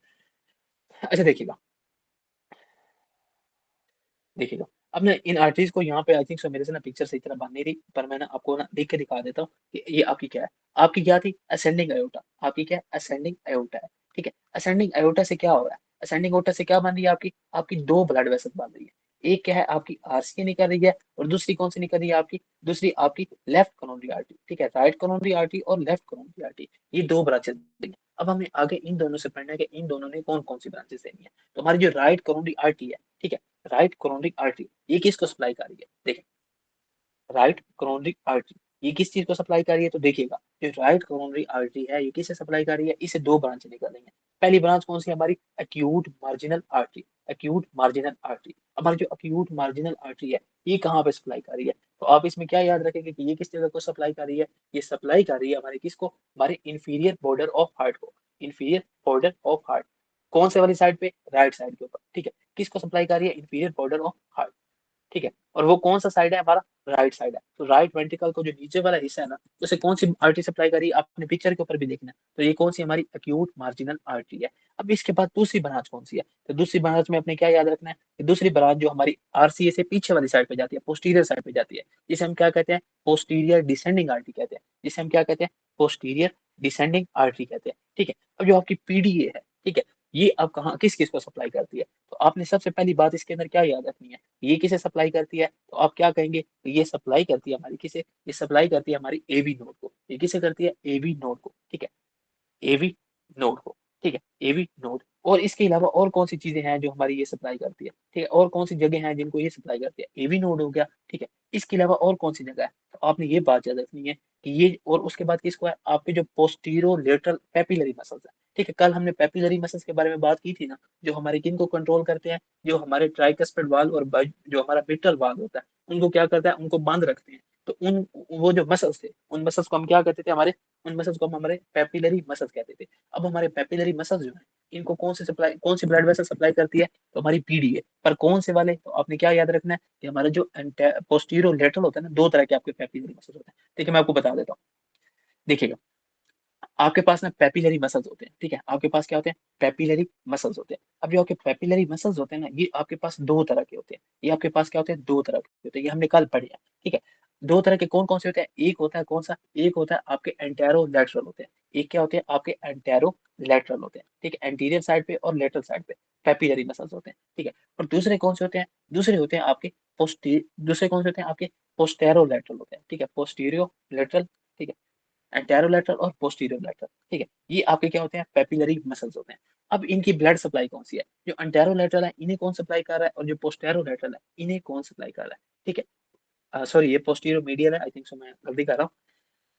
अच्छा देखिएगा, देखिएगा, अब ना इन आर्टरीज को यहाँ पे आई थिंक सो मेरे से ना पिक्चर सही तरह बन नहीं रही, पर मैं ना आपको ना लिख के दिखा देता हूँ कि ये आपकी क्या है। आपकी क्या थी? Ascending aorta. आपकी क्या है? असेंडिंग अयोटा है। ठीक है, असेंडिंग अयोटा से क्या हो रहा है? असेंडिंग अयोटा से क्या बन रही है? आपकी आपकी दो ब्लड वेसल बन रही है। एक क्या है? आपकी आरसीए निकल रही है, और दूसरी कौन सी निकल रही है? आपकी दूसरी आपकी लेफ्ट कोरोनरी आर्टरी। ठीक है, राइट कोरोनरी आर्टरी और लेफ्ट कोरोनरी आर्टरी, ये दो ब्रांचेस देंगे। अब हमें आगे इन दोनों से पढ़ना है कि इन दोनों ने कौन कौन सी ब्रांचेस देनी है। तो हमारी जो राइट कोरोनरी आर्टरी है, ठीक है, राइट कोरोनरी आर्टरी, ये किसको सप्लाई कर रही है? देखिए, राइट कोरोनरी आर्टरी ये किस चीज को सप्लाई कर रही है? तो देखिएगा, जो राइट कोरोनरी आर्टरी है, ये किसे सप्लाई कर रही है? इसे दो ब्रांच निकल रही है। पहली ब्रांच कौन सी है? हमारी acute marginal artery. Acute marginal artery, हमारी जो एक्यूट मार्जिनल आर्टरी है, ये कहाँ पे सप्लाई कर रही है? तो आप इसमें क्या याद रखेंगे कि ये किस जगह को सप्लाई कर रही है? ये सप्लाई कर रही है हमारे किसको? हमारे इंफीरियर बॉर्डर ऑफ हार्ट को। इंफीरियर बॉर्डर ऑफ हार्ट, कौन से वाली साइड पे? राइट साइड के ऊपर। ठीक है, किसको सप्लाई कर रही है? Inferior border of heart. ठीक है, और वो कौन सा साइड है? हमारा राइट साइड है। तो राइट वेंट्रिकल को जो नीचे वाला हिस्सा है ना, उसे कौन सी आर्टरी सप्लाई करी? आपने पिक्चर के ऊपर भी देखना है। तो ये कौन सी हमारी एक्यूट मार्जिनल आर्टरी है। अब इसके बाद दूसरी ब्रांच कौन सी है? तो दूसरी ब्रांच में अपने क्या याद रखना है कि दूसरी ब्रांच जो हमारी आरसीए से पीछे वाली साइड पे जाती है, पोस्टीरियर साइड पे जाती है, जिसे हम क्या कहते हैं? पोस्टीरियर डिसेंडिंग आर्टरी कहते हैं। जिसे हम क्या कहते हैं? पोस्टीरियर डिसेंडिंग आर्टरी कहते हैं। ठीक है, अब जो आपकी पीडीए है, ठीक है, ये अब कहाँ किस किस को सप्लाई करती है? तो आपने सबसे पहली बात इसके अंदर क्या याद रखनी है? ये किसे सप्लाई करती है? तो आप क्या कहेंगे? ये सप्लाई करती है हमारी किसे? ये सप्लाई करती है हमारी एवी नोड को। ये किसे करती है? एवी नोड को। ठीक है, एवी नोड को। ठीक है, एवी नोड। और इसके अलावा और कौन सी चीजें हैं जो हमारी ये सप्लाई करती है? ठीक है, और कौन सी जगह हैं जिनको ये सप्लाई करती है? एवी नोड हो गया। ठीक है, इसके अलावा और कौन सी जगह है? तो आपने ये बात याद रखनी है कि ये, और उसके बाद किसको है? आपके जो पोस्टीरो लेटरल पेपिलरी मसल्स है। ठीक है, कल हमने पेपिलरी मसल्स के बारे में बात की थी ना, जो हमारे किन को कंट्रोल करते हैं? जो हमारे ट्राइकस्पिड वाल्व और जो हमारा मिट्रल वाल्व होता है, उनको क्या करता है? उनको बांध रखते हैं। तो उन वो जो मसल्स थे, उन मसल्स को हम क्या कहते थे? हमारे उन मसल्स को हम हमारे पेपिलरी मसल्स कहते थे। अब हमारे पेपिलरी मसल्स जो है, इनको कौन सी ब्लड वेसल सप्लाई करती है? तो हमारी पीडीए। पर कौन से वाले? तो आपने क्या याद रखना है कि हमारा जो पोस्टीरो लेटरल होता है ना, दो तरह के आपके पेपिलरी मसल्स होते हैं। देखिए, मैं आपको बता देता हूँ। देखिएगा, आपके पास ना पेपिलरी मसल्स होते हैं। ठीक है, आपके पास क्या होते हैं? पेपिलरी मसल्स होते हैं। अब जो आपके पेपिलरी मसल्स होते हैं ना, ये आपके पास दो तरह के होते हैं। ये आपके पास क्या होते हैं? दो तरह के होते हैं। ये हमने कल पढ़े हैं। ठीक है, दो तरह के कौन कौन से होते हैं? एक होता है कौन सा? एक होता है आपके एंटेरो लेटरल होते हैं। एक क्या होते हैं? आपके एंटेरो लेटरल होते हैं। ठीक है, एंटीरियर साइड पे और लेटरल साइड पे पेपिलरी मसल्स होते हैं। ठीक है, और दूसरे कौन से होते हैं? दूसरे होते हैं आपके दूसरे कौन से होते हैं? आपके पोस्टेरो लेटरल होते हैं। ठीक है, पोस्टीरियो लेटरल। ठीक है, एंटेरोलेटरल और पोस्टीरियर लेटरल। ठीक है, ये आपके क्या होते हैं? पेपिलरी मसल्स होते हैं। अब इनकी ब्लड सप्लाई कौन सी है? जो एंटेरोलेटरल है, इन्हें कौन सप्लाई कर रहा है? और जो पोस्टेरोलेटरल है, इन्हें कौन सप्लाई कर रहा है? ठीक है, सॉरी, ये पोस्टीरियर मीडियल है, आई थिंक सो, मैं गलती कर रहा हूँ।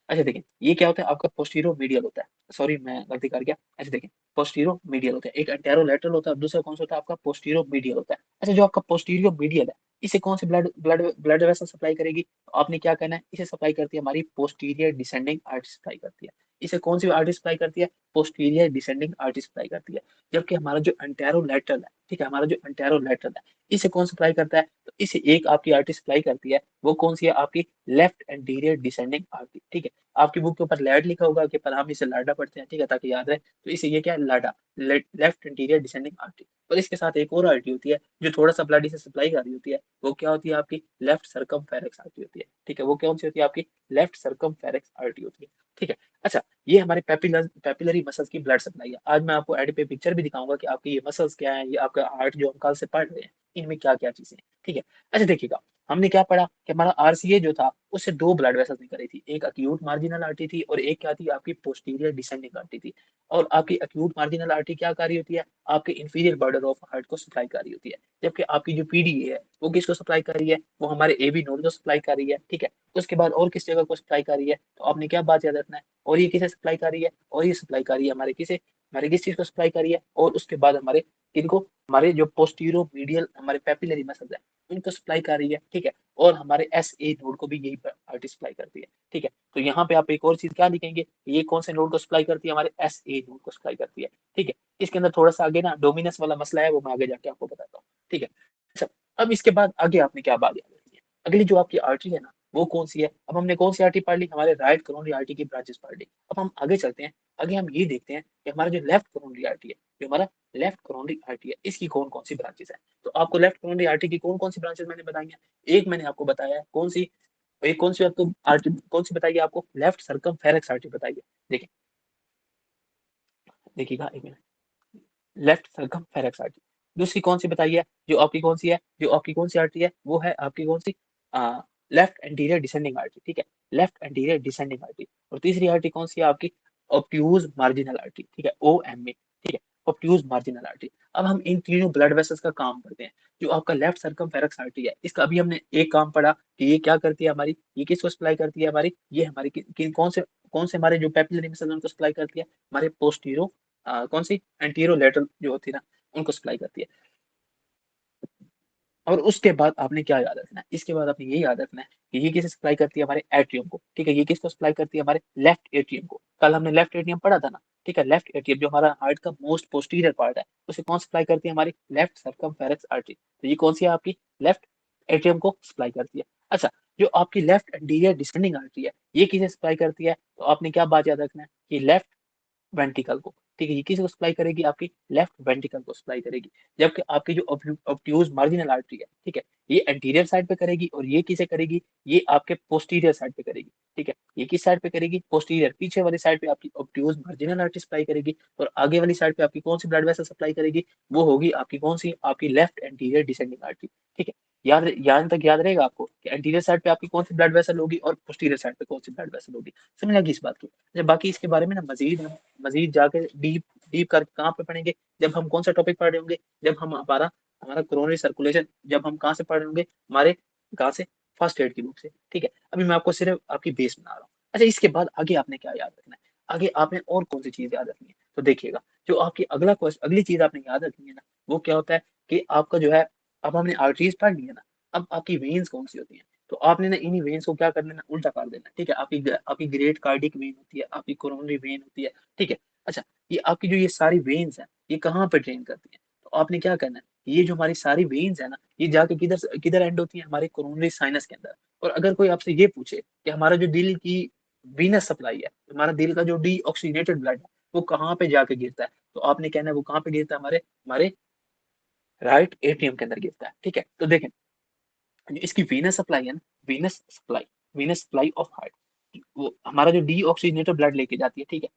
अच्छा देखिए, ये क्या होता है? आपका पोस्टीरो मीडियल होता है। सॉरी, मैं गलती कर गया। अच्छा देखिए, पोस्टीरो मीडियल होता है, एक एंटेरोलेटरल होता है, दूसरा कौन सा होता है? आपका पोस्टीरो मीडियल होता है। अच्छा, जो आपका पोस्टीरियो मीडियल है, इसे कौन सी blood blood blood vessel supply करेगी? तो आपने क्या कहना है? इसे सप्लाई करती है हमारी पोस्टीरियर डिसेंडिंग आर्टरी सप्लाई करती है। इसे कौन सी आर्टरी सप्लाई करती है? पोस्टीरियर डिसेंडिंग आर्टरी सप्लाई करती है। जबकि हमारा जो एंटेरोलेटरल है, ठीक है, हमारा जो एंटेरोलेटरल है, इसे कौन सप्लाई करता है? तो इसे एक आपकी आर्टरी सप्लाई करती है, वो कौन सी है? आपकी लेफ्ट एंटीरियर डिसेंडिंग आर्टरी। ठीक है, आपकी बुक के ऊपर लैड लिखा होगा कि पर हम इसे लाडा पढ़ते हैं। ठीक है, ताकि याद रहे। तो इसे ये क्या है? लाडा, लेफ्ट एंटीरियर डिसेंडिंग आर्टरी। और इसके साथ एक और आर्टरी होती है जो थोड़ा सा ब्लड इसे सप्लाई कर रही होती है। वो क्या होती है? आपकी लेफ्ट सर्कमफेरेंस आर्टरी होती है। ठीक है, वो कौन सी होती है? आपकी लेफ्ट सर्कमफेरेंस आर्टरी होती है। ठीक है, अच्छा, ये हमारे पैपिलरी मसल्स की ब्लड सप्लाई है। आज मैं आपको एड पे पिक्चर भी दिखाऊँगा कि आपके ये मसल्स क्या हैं, ये आपका हार्ट जो हम कल से पढ़ रहे हैं, इनमें क्या-क्या चीज़ें हैं, ठीक है? अच्छा देखिएगा, हमने क्या पढ़ा कि हमारा आरसीए जो था, उससे 2 ब्लड वेसल्स निकल रही थी। एक एक्यूट मार्जिनल आर्टरी थी और एक क्या थी आपकी पोस्टीरियर डिसेंडिंग आर्टरी थी। और आपकी एक्यूट मार्जिनल आर्टरी क्या कर रही होती है? आपके इंफीरियर बॉर्डर ऑफ हार्ट को सप्लाई कर रही होती है। जबकि आपकी जो पीडीए है, वो किसको सप्लाई कर रही है? वो हमारे एबी नोड को सप्लाई कर रही है, ठीक है? उसके बाद और किस जगह को सप्लाई कर रही है? तो आपने क्या बात याद रखना है? और ये किसे सप्लाई कर रही है? और ये सप्लाई कर रही है हमारे किसे? हमारे किस चीज़ को सप्लाई कर रही है? और उसके बाद हमारे किनको? हमारे जो पोस्टीरियो मीडियल हमारे पैपिलरी मसल्स हैं, उनको सप्लाई कर रही है, ठीक है? और हमारे एसए नोड को भी यही आर्टरी सप्लाई करती है, ठीक है? तो यहाँ पे आप एक और चीज़ क्या लिखेंगे? ये कौन से नोड को सप्लाई करती है? हमारे एसए नोड को सप्लाई करती है, ठीक है? इसके अंदर थोड़ा-सा आगे ना डोमिनेंस वाला मसला है, वो मैं आगे जाके आपको बताता हूँ, ठीक है? अच्छा, अब इसके बाद आगे आपने क्या बात याद रखनी है? अगली जो आपकी आर्टरी है ना, वो कौन-सी है? अब हमने कौन-सी आर्टरी पढ़ ली? हमारे राइट कोरोनरी आर्टरी की ब्रांचेस पढ़ ली। अब हम आगे चलते हैं। आगे हम ये देखते हैं कि हमारा जो लेफ्ट कोरोनरी आर्टरी है, जो हमारा लेफ्ट कोरोनरी आर्टरी है, इसकी कौन-कौन सी ब्रांचेस हैं? तो आपको लेफ्ट कोरोनरी आर्टरी की कौन-कौन सी ब्रांचेस मैंने बताई हैं? एक मैंने आपको बताया है, कौन-सी? एक कौन-सी आपको आर्टरी कौन-सी बताई है आपको? लेफ्ट सर्कमफेरेंस आर्टरी बताई है। देखिए देखिएगा 1 मिनट। Left circumference artery. दूसरी कौन-सी बताई है? जो आपकी कौन-सी है? जो आपकी कौन-सी आर्टरी है? वो है आपकी कौन-सी? अ, लेफ्ट एंटीरियर डिसेंडिंग आर्टरी, ठीक है? Left anterior descending artery. और तीसरी आर्टरी कौन-सी है आपकी? ऑब्ट्यूज मार्जिनल आर्टरी, ठीक है? ओएमए, ठीक है? Obtuse marginal artery. अब हम इन तीनों ब्लड वेसल्स का काम करते हैं। जो आपका लेफ्ट सर्कमफेरेंस आर्टरी है, इसका अभी हमने एक काम पढ़ा कि ये क्या करती है हमारी? ये किसको सप्लाई करती है हमारी? ये हमारी कौन से हमारे जो पैपिलरी मसल उनको सप्लाई करती है? हमारे पोस्टीरियो कौन-सी? एंटीरोलेटरल जो होती है ना, उनको सप्लाई करती है। और उसके बाद आपने क्या याद रखना है? इसके बाद आपने ये याद रखना है कि ये किसे सप्लाई करती है? हमारे एट्रियम को, ठीक है? ये किसको सप्लाई करती है? हमारे लेफ्ट एट्रियम को। कल हमने लेफ्ट एट्रियम पढ़ा था ना, ठीक है? लेफ्ट एट्रियम जो हमारा हार्ट का मोस्ट पोस्टीरियर पार्ट है, उसे कौन सप्लाई करती है? हमारी लेफ्ट सर्कमफेरेंस आर्टरी। तो ये कौन-सी है आपकी? लेफ्ट एट्रियम को सप्लाई करती है। अच्छा, जो आपकी लेफ्ट एंटीरियर डिसेंडिंग आर्टरी है, ये किसे सप्लाई करती है? तो आपने क्या बात याद रखना है कि लेफ्ट वेंट्रिकल को, ठीक है? ये किसको सप्लाई करेगी? आपकी लेफ्ट वेंट्रिकल को सप्लाई करेगी। जबकि आपकी जो ऑब्ट्यूज मार्जिनल आर्टरी है, ठीक है? ये एंटीरियर साइड पे करेगी और ये किसे करेगी? ये आपके पोस्टीरियर साइड पे करेगी, ठीक है? ये किस साइड पे करेगी? पोस्टीरियर, पीछे वाली साइड पे आपकी ऑब्ट्यूज मार्जिनल आर्टरी सप्लाई करेगी और आगे वाली साइड पे आपकी कौन-सी ब्लड वेसल सप्लाई करेगी? वो होगी आपकी कौन-सी? आपकी लेफ्ट एंटीरियर डिसेंडिंग आर्टरी, ठीक है? यहाँ तक याद रहेगा आपको कि एंटीरियर साइड पे आपकी कौन-सी ब्लड वेसल होगी और पोस्टीरियर साइड पे कौन-सी ब्लड वेसल होगी। समझ लगी इस बात की? अच्छा, बाकी इसके बारे में ना मज़ीद जाके डीप डीप कर कहाँ पे पढ़ेंगे? जब हम कौन-सा टॉपिक पढ़ रहे होंगे? जब हम हमारा हमारा कोरोनरी सर्कुलेशन जब हम कहाँ से पढ़ रहे होंगे? हमारे कहाँ से? फर्स्ट एड की बुक से, ठीक है? अभी मैं आपको सिर्फ़ आपकी बेस बना रहा हूँ। अच्छा, इसके बाद आगे आपने क्या याद रखना है? आगे आपने और कौन-सी चीज़ याद रखनी है? तो देखिएगा, जो आपकी अगली चीज़ आपने याद रखनी है ना, वो क्या होता है कि आपका जो है अब हमने आर्टरीज़ पढ़ ली है ना, अब आपकी वेन्स कौन-सी होती हैं? तो आपने ना इन्हीं वेन्स को क्या कर देना? उल्टा कर देना, ठीक है? आपकी ग्रेट कार्डिक वेन होती है, आपकी कोरोनरी वेन होती है, ठीक है? अच्छा, ये आपकी जो ये सारी वेन्स हैं, ये कहाँ पे ड्रेन करती हैं? तो आपने क्या करना है, ये जो हमारी सारी वेन्स है ना, ये जाके किधर एंड होती हैं? हमारे कोरोनरी साइनस के अंदर। और अगर कोई आपसे ये पूछे कि हमारा जो दिल की वीनस सप्लाई है, हमारा दिल का जो डीऑक्सीजनेटेड ब्लड है, वो कहाँ पे जाके गिरता है? तो आपने कहना है वो कहाँ पे गिरता है? हमारे हमारे राइट एट्रियम के अंदर गिरता है, ठीक है? तो देखें, जो इसकी वीनस सप्लाई है ना, वीनस सप्लाई ऑफ हार्ट, वो हमारा जो डीऑक्सीजनेटेड ब्लड लेके जाती है, ठीक है?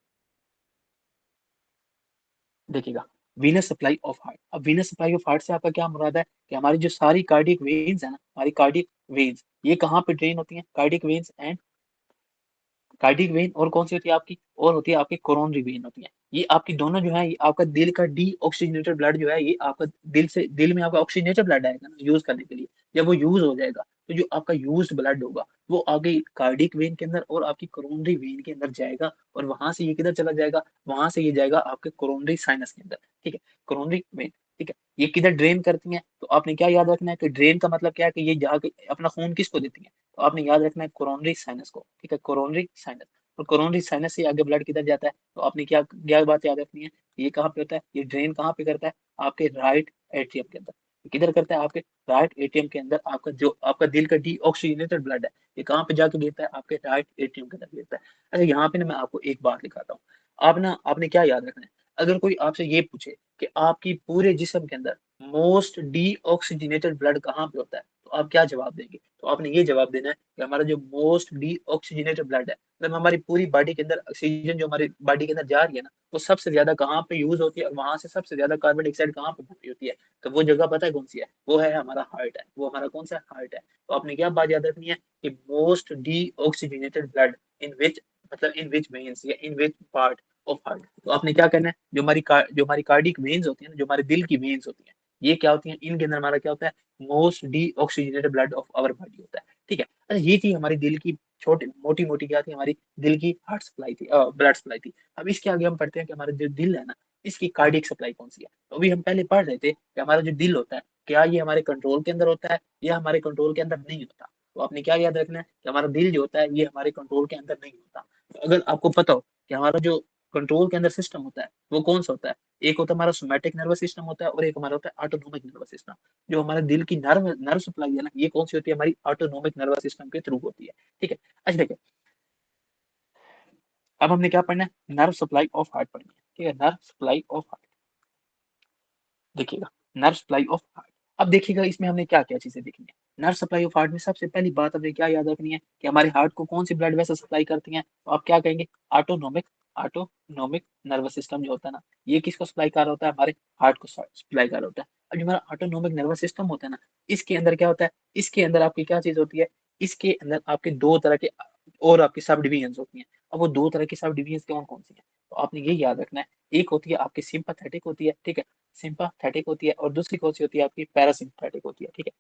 देखिएगा, वीनस सप्लाई ऑफ हार्ट। अब वीनस सप्लाई ऑफ हार्ट से आपका क्या मुराद है कि हमारी जो सारी कार्डियक वेन्स है ना, हमारी कार्डियक वेन्स, ये कहाँ पे ड्रेन होती हैं? Cardiac veins and cardiac vein और कौन सी होती है आपकी? और होती है आपकी कोरोनरी वेन होती है। ये आपकी दोनों जो है ये आपका दिल का डीऑक्सीजनेटेड ब्लड जो है ये आपका दिल में आपका ऑक्सीजनेटेड ब्लड आएगा ना यूज़ करने के लिए। जब वो यूज़ हो जाएगा तो जो आपका यूज़्ड ब्लड होगा वो आगे कार्डियक वेन के अंदर और आपकी कोरोनरी वेन के अंदर जाएगा और वहाँ से ये किधर चला जाएगा? वहाँ से ये जाएगा आपके कोरोनरी साइनस के अंदर, ठीक है? कोरोनरी वेन, ठीक है? ये किधर ड्रेन करती हैं? तो आपने क्या याद रखना है कि ड्रेन का मतलब क्या है कि ये जाके अपना खून किसको देती हैं? तो आपने याद रखना है कोरोनरी साइनस को, ठीक है? कोरोनरी साइनस और कोरोनरी साइनस से आगे ब्लड किधर जाता है? तो आपने क्या क्या बात याद रखनी है? ये कहाँ पे होता है? ये ड्रेन कहाँ पे करता है? आपके राइट एट्रियम के अंदर। किधर करता है? आपके राइट एट्रियम के अंदर आपका जो आपका दिल का डीऑक्सीजनेटेड ब्लड है, ये कहाँ पे जाके गिरता है? आपके राइट एट्रियम के अंदर गिरता है। अच्छा, यहाँ पे ना मैं आपको एक बात दिखाता हूँ। आपने क्या याद रखना है? अगर कोई आपसे ये पूछे कि आपकी पूरे जिस्म के अंदर मोस्ट डीऑक्सीजनेटेड ब्लड कहाँ पे होता है? तो आप क्या जवाब देंगे? तो आपने ये जवाब देना है कि हमारा जो मोस्ट डीऑक्सीजनेटेड ब्लड है, मतलब हमारी पूरी बॉडी के अंदर ऑक्सीजन जो हमारी बॉडी के अंदर जा रही है ना, वो सबसे ज्यादा कहाँ पे यूज होती है और वहां से सबसे ज्यादा कार्बन डाइऑक्साइड कहाँ पे बनती होती है? तो वो जगह पता है कौन सी है? वो है हमारा हार्ट है। वो हमारा कौन सा हार्ट है? तो आपने क्या बात याद रखनी है कि मोस्ट डीऑक्सीजनेटेड ब्लड इन विच, मतलब इन विच वेन्स या इन विच पार्ट ऑफ हार्ट। तो आपने क्या करना है, जो हमारी कार्डिक वेन्स होती है ना, जो हमारे दिल की वेन्स होती है, ये क्या होती है, इनके अंदर हमारा क्या होता है, most deoxygenated blood of our body होता है। ठीक है। अच्छा, ये थी हमारी दिल की छोटी मोटी मोटी क्या थी, हमारी दिल की हार्ट सप्लाई थी, ब्लड सप्लाई थी। अब इसके आगे हम पढ़ते हैं कि हमारा जो दिल है ना, इसकी कार्डियक सप्लाई कौन सी है। तो अभी हम पहले पढ़ रहे थे कि हमारा जो दिल होता है, क्या ये हमारे कंट्रोल के अंदर होता है या हमारे कंट्रोल के अंदर नहीं होता। तो आपने क्या याद रखना है कि हमारा दिल जो होता है ये हमारे कंट्रोल के अंदर नहीं होता। तो अगर आपको पता हो कि हमारा जो कंट्रोल के अंदर सिस्टम होता है वो कौन सा होता है, एक होता है हमारा सोमैटिक नर्वस सिस्टम होता है और एक हमारा होता है ऑटोनोमिक नर्वस सिस्टम। जो हमारे दिल की नर्व नर्व सप्लाई है ना, ये कौन सी होती है, हमारी ऑटोनोमिक नर्वस सिस्टम के थ्रू होती है। ठीक है। अच्छा देखिए, अब हमने क्या पढ़ना है, नर्व सप्लाई ऑफ हार्ट पढ़नी है। ठीक है, नर्व सप्लाई ऑफ हार्ट। देखिएगा, नर्व सप्लाई ऑफ हार्ट। अब देखिएगा इसमें हमने क्या क्या चीजें देखनी है। नर्व सप्लाई ऑफ हार्ट में सबसे पहली बात हमें क्या याद रखनी है कि हमारे हार्ट को कौन सी ब्लड वेसल सप्लाई करती हैं। तो आप क्या कहेंगे, ऑटोनोमिक ऑटोनोमिक नर्वस सिस्टम जो होता है ना, ये किसको सप्लाई कर रहा होता है, हमारे हार्ट को सप्लाई कर रहा होता है। अब जो हमारा ऑटोनोमिक नर्वस सिस्टम होता है ना, इसके अंदर क्या होता है, इसके अंदर आपकी क्या चीज होती है, इसके अंदर आपके दो तरह के और आपकी सब डिवीजन होती हैं। अब वो दो तरह की सब डिवीजन कौन कौन सी है, तो आपने ये याद रखना है। एक होती है आपकी सिंपैथेटिक होती है, ठीक है, सिंपैथेटिक होती है, और दूसरी कौन सी होती है आपकी, पैरासिम्पैथेटिक होती है। ठीक है।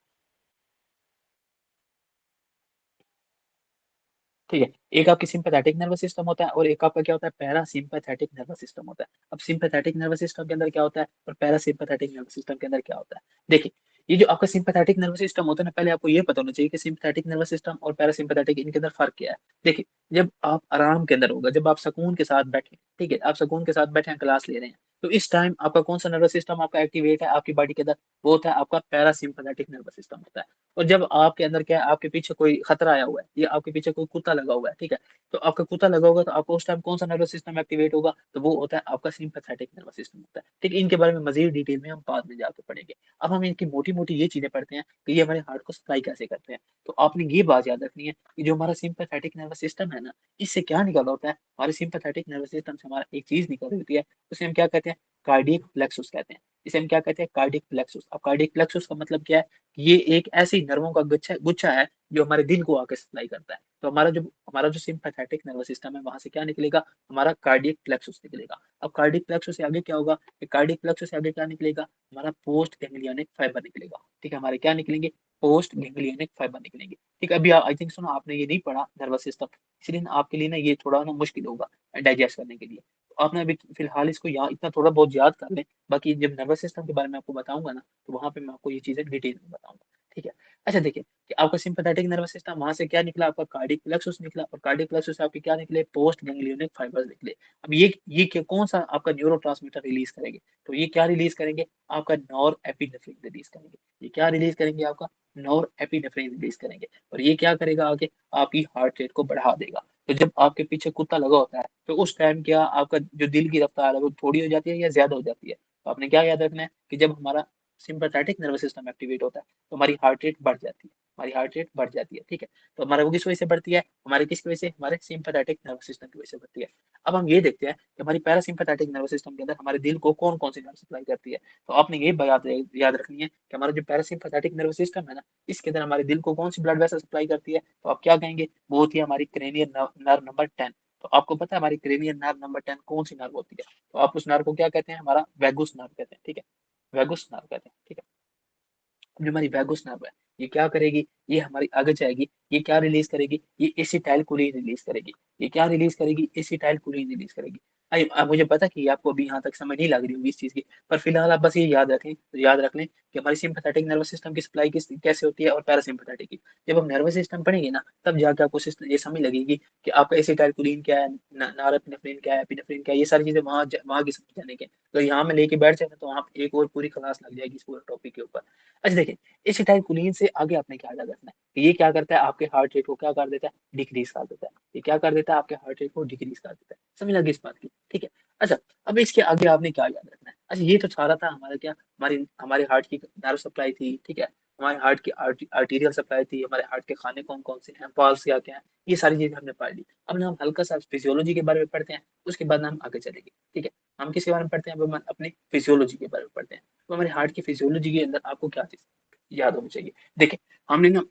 ठीक है, एक आपकी सिंपैथेटिक नर्वस सिस्टम होता है और एक आपका क्या होता है, पैरासिम्पैथेटिक नर्वस सिस्टम होता है। अब सिंपैथेटिक नर्वस सिस्टम के अंदर क्या होता है और पैरासिम्पैथेटिक नर्वस सिस्टम के अंदर क्या होता है। देखिए, ये जो आपका सिंपैथेटिक नर्वस सिस्टम होता है ना, पहले आपको ये पता होना चाहिए कि सिंपैथेटिक नर्वस सिस्टम और पैरासिम्पैथेटिक इनके अंदर फर्क क्या है। देखिए, जब आप आराम के अंदर होगा, जब आप सुकून के साथ बैठे, ठीक है, आप सुकून के साथ बैठे हैं, क्लास ले रहे हैं, तो इस टाइम आपका कौन सा नर्वस सिस्टम आपका एक्टिवेट है आपकी बॉडी के अंदर, वो होता है आपका पैरासिम्पैथेटिक नर्वस सिस्टम होता है। और जब आपके अंदर क्या है, आपके पीछे कोई खतरा आया हुआ है या आपके पीछे कोई कुत्ता लगा हुआ है, ठीक है, तो आपका कुत्ता लगा होगा तो आपको उस टाइम कौन सा नर्वस सिस्टम एक्टिवेट होगा, तो वो होता है आपका सिंपैथेटिक नर्वस सिस्टम होता है। ठीक है, इनके बारे में मजीद डिटेल में हम बाद में जाकर पढ़ेंगे। अब हम इनकी मोटी मोटी ये चीजें पढ़ते हैं कि ये हमारे हार्ट को सप्लाई कैसे करते हैं। तो आपने ये बात याद रखनी है कि जो हमारा सिंपैथेटिक नर्वस सिस्टम है ना, इससे क्या निकल होता है, हमारे सिंपैथेटिक नर्वस सिस्टम से हमारा एक चीज निकल होती है, उसे हम क्या कहते हैं, कार्डियक प्लेक्सस कहते हैं। इसे हम क्या कहते हैं, कार्डियक प्लेक्सस। अब कार्डियक प्लेक्सस का मतलब क्या है, ये एक ऐसी नर्वों का गुच्छा गुच्छा है जो हमारे दिल को आके सप्लाई करता है। तो हमारा जो सिंपैथेटिक नर्वस सिस्टम है, वहां से क्या निकलेगा, हमारा कार्डियक प्लेक्सस निकलेगा। अब कार्डियक प्लेक्सस से आगे क्या होगा, कार्डियक प्लेक्सस से आगे क्या निकलेगा, हमारा पोस्ट गैंग्लियनिक फाइबर निकलेगा। ठीक है, हमारे क्या निकलेंगे, पोस्ट गैंग्लियनिक फाइबर निकलेंगे। ठीक है, अभी आई थिंक सुनो आपने ये नहीं पढ़ा नर्वस सिस्टम, इसलिए ना आपके लिए ना ये थोड़ा ना मुश्किल होगा डाइजेस्ट करने के लिए। तो आपने अभी फिलहाल इसको यहाँ इतना थोड़ा बहुत याद कर लें, बाकी जब नर्वस सिस्टम के बारे में आपको बताऊंगा ना, तो वहां पे मैं आपको ये चीजें डिटेल में बताऊंगा। ठीक है। अच्छा देखिए, कि आपका सिंपैथेटिक नर्वस सिस्टम वहां से क्या निकला, आपका कार्डियक प्लेक्सस निकला, और कार्डियक प्लेक्सस से आपके क्या निकले, पोस्ट गैंग्लियोनिक फाइबर्स निकले। अब ये कौन सा आपका न्यूरोट्रांसमीटर रिलीज करेंगे, तो ये क्या रिलीज करेंगे, आपका नॉर एपिनेफ्रिन रिलीज करेंगे। ये क्या रिलीज करेंगे, आपका नॉर एपिनेफ्रिन रिलीज करेंगे। और ये क्या करेगा आगे, आपकी हार्ट रेट को बढ़ा देगा। तो जब आपके पीछे कुत्ता लगा होता है, तो उस टाइम क्या आपका जो दिल की रफ्तार है वो थोड़ी हो जाती है या ज्यादा हो जाती है। तो आपने क्या याद रखना है कि जब हमारा सिंपैथेटिक नर्वस सिस्टम एक्टिवेट होता है, तो हमारी हार्ट रेट बढ़ जाती है, हमारी हार्ट रेट बढ़ जाती है। ठीक है, तो हमारा वो किस वजह से बढ़ती है, हमारे किसकी वजह से, हमारे सिंपैथेटिक नर्वस सिस्टम की वजह से बढ़ती है। अब हम ये देखते हैं कि हमारी पैरासिम्पैथेटिक नर्वस सिस्टम के अंदर हमारे दिल को कौन कौन सी नर्व सप्लाई करती है। तो आपने ये बात याद रखनी है कि हमारा जो पैरासिम्पैथेटिक नर्वस सिस्टम है ना, इसके अंदर हमारे दिल को कौन सी ब्लड वेसल सप्लाई करती है, तो आप क्या कहेंगे, वो होती है हमारी क्रेनियल नर्व नंबर 10। तो आपको पता है हमारी क्रेनियल नर्व नंबर 10 कौन सी नर्व होती है, तो आप उस नर्व को क्या कहते हैं, हमारा वैगुस नर्व कहते हैं। ठीक है, वैगुस नर्व कहते हैं। ठीक है, जो हमारी वैगुस नर्व है, ये क्या करेगी, ये हमारी आगे जाएगी, ये क्या रिलीज करेगी, ये एसिटाइल कोलिन रिलीज करेगी। ये क्या रिलीज करेगी, एसिटाइल कोलिन रिलीज करेगी। मुझे पता कि आपको अभी यहाँ तक समझ नहीं लग रही होगी इस चीज की, पर फिलहाल आप बस ये याद रखें, तो याद रख लें कि हमारी सिंपैथेटिक नर्वस सिस्टम की सप्लाई किस कैसे होती है और पैरासिम्पैथेटिक की। जब हम नर्वस सिस्टम पढ़ेंगे ना, तब जाके आपको ये समझ लगेगी कि आपका एसिटाइल कोलिन क्या है, नॉरएपिनेफ्रिन क्या है, एपिनेफ्रिन क्या है, ये सारी चीजें वहां की समझ जाने के। तो यहाँ में लेके बैठ जाए ना, तो वहाँ पे एक और पूरी क्लास लग जाएगी इस पूरे टॉपिक के ऊपर। अच्छा देखिए, एसिटाइलकोलिन से आगे आपने क्या याद रखना है कि ये क्या करता है, आपके हार्ट रेट को क्या कर देता है, डिक्रीज कर देता है। ये क्या कर देता है, आपके हार्ट रेट को डिक्रीज कर देता है। समझ लगी इस बात की। ठीक है। अच्छा, अब इसके आगे आपने क्या याद रखना है। अच्छा, ये तो सारा था हमारा क्या, हमारे हार्ट की नर्व सप्लाई थी, ठीक है, हमारे हार्ट की आर्टीरियल सप्लाई थी, हमारे हार्ट के खाने कौन कौन से हैं, वाल्व्स क्या क्या है, ये सारी चीजें हमने पढ़ ली। अब ना हम हल्का सा फिजियोलॉजी के बारे में पढ़ते हैं, उसके बाद ना हम आगे चलेंगे। ठीक है, हम किसके बारे में पढ़ते हैं, अब हम अपनी फिजियोलॉजी के बारे में पढ़ते हैं। तो हमारे हार्ट की फिजियोलॉजी के अंदर आपको क्या चीज याद होनी चाहिए। देखिए, हमने ना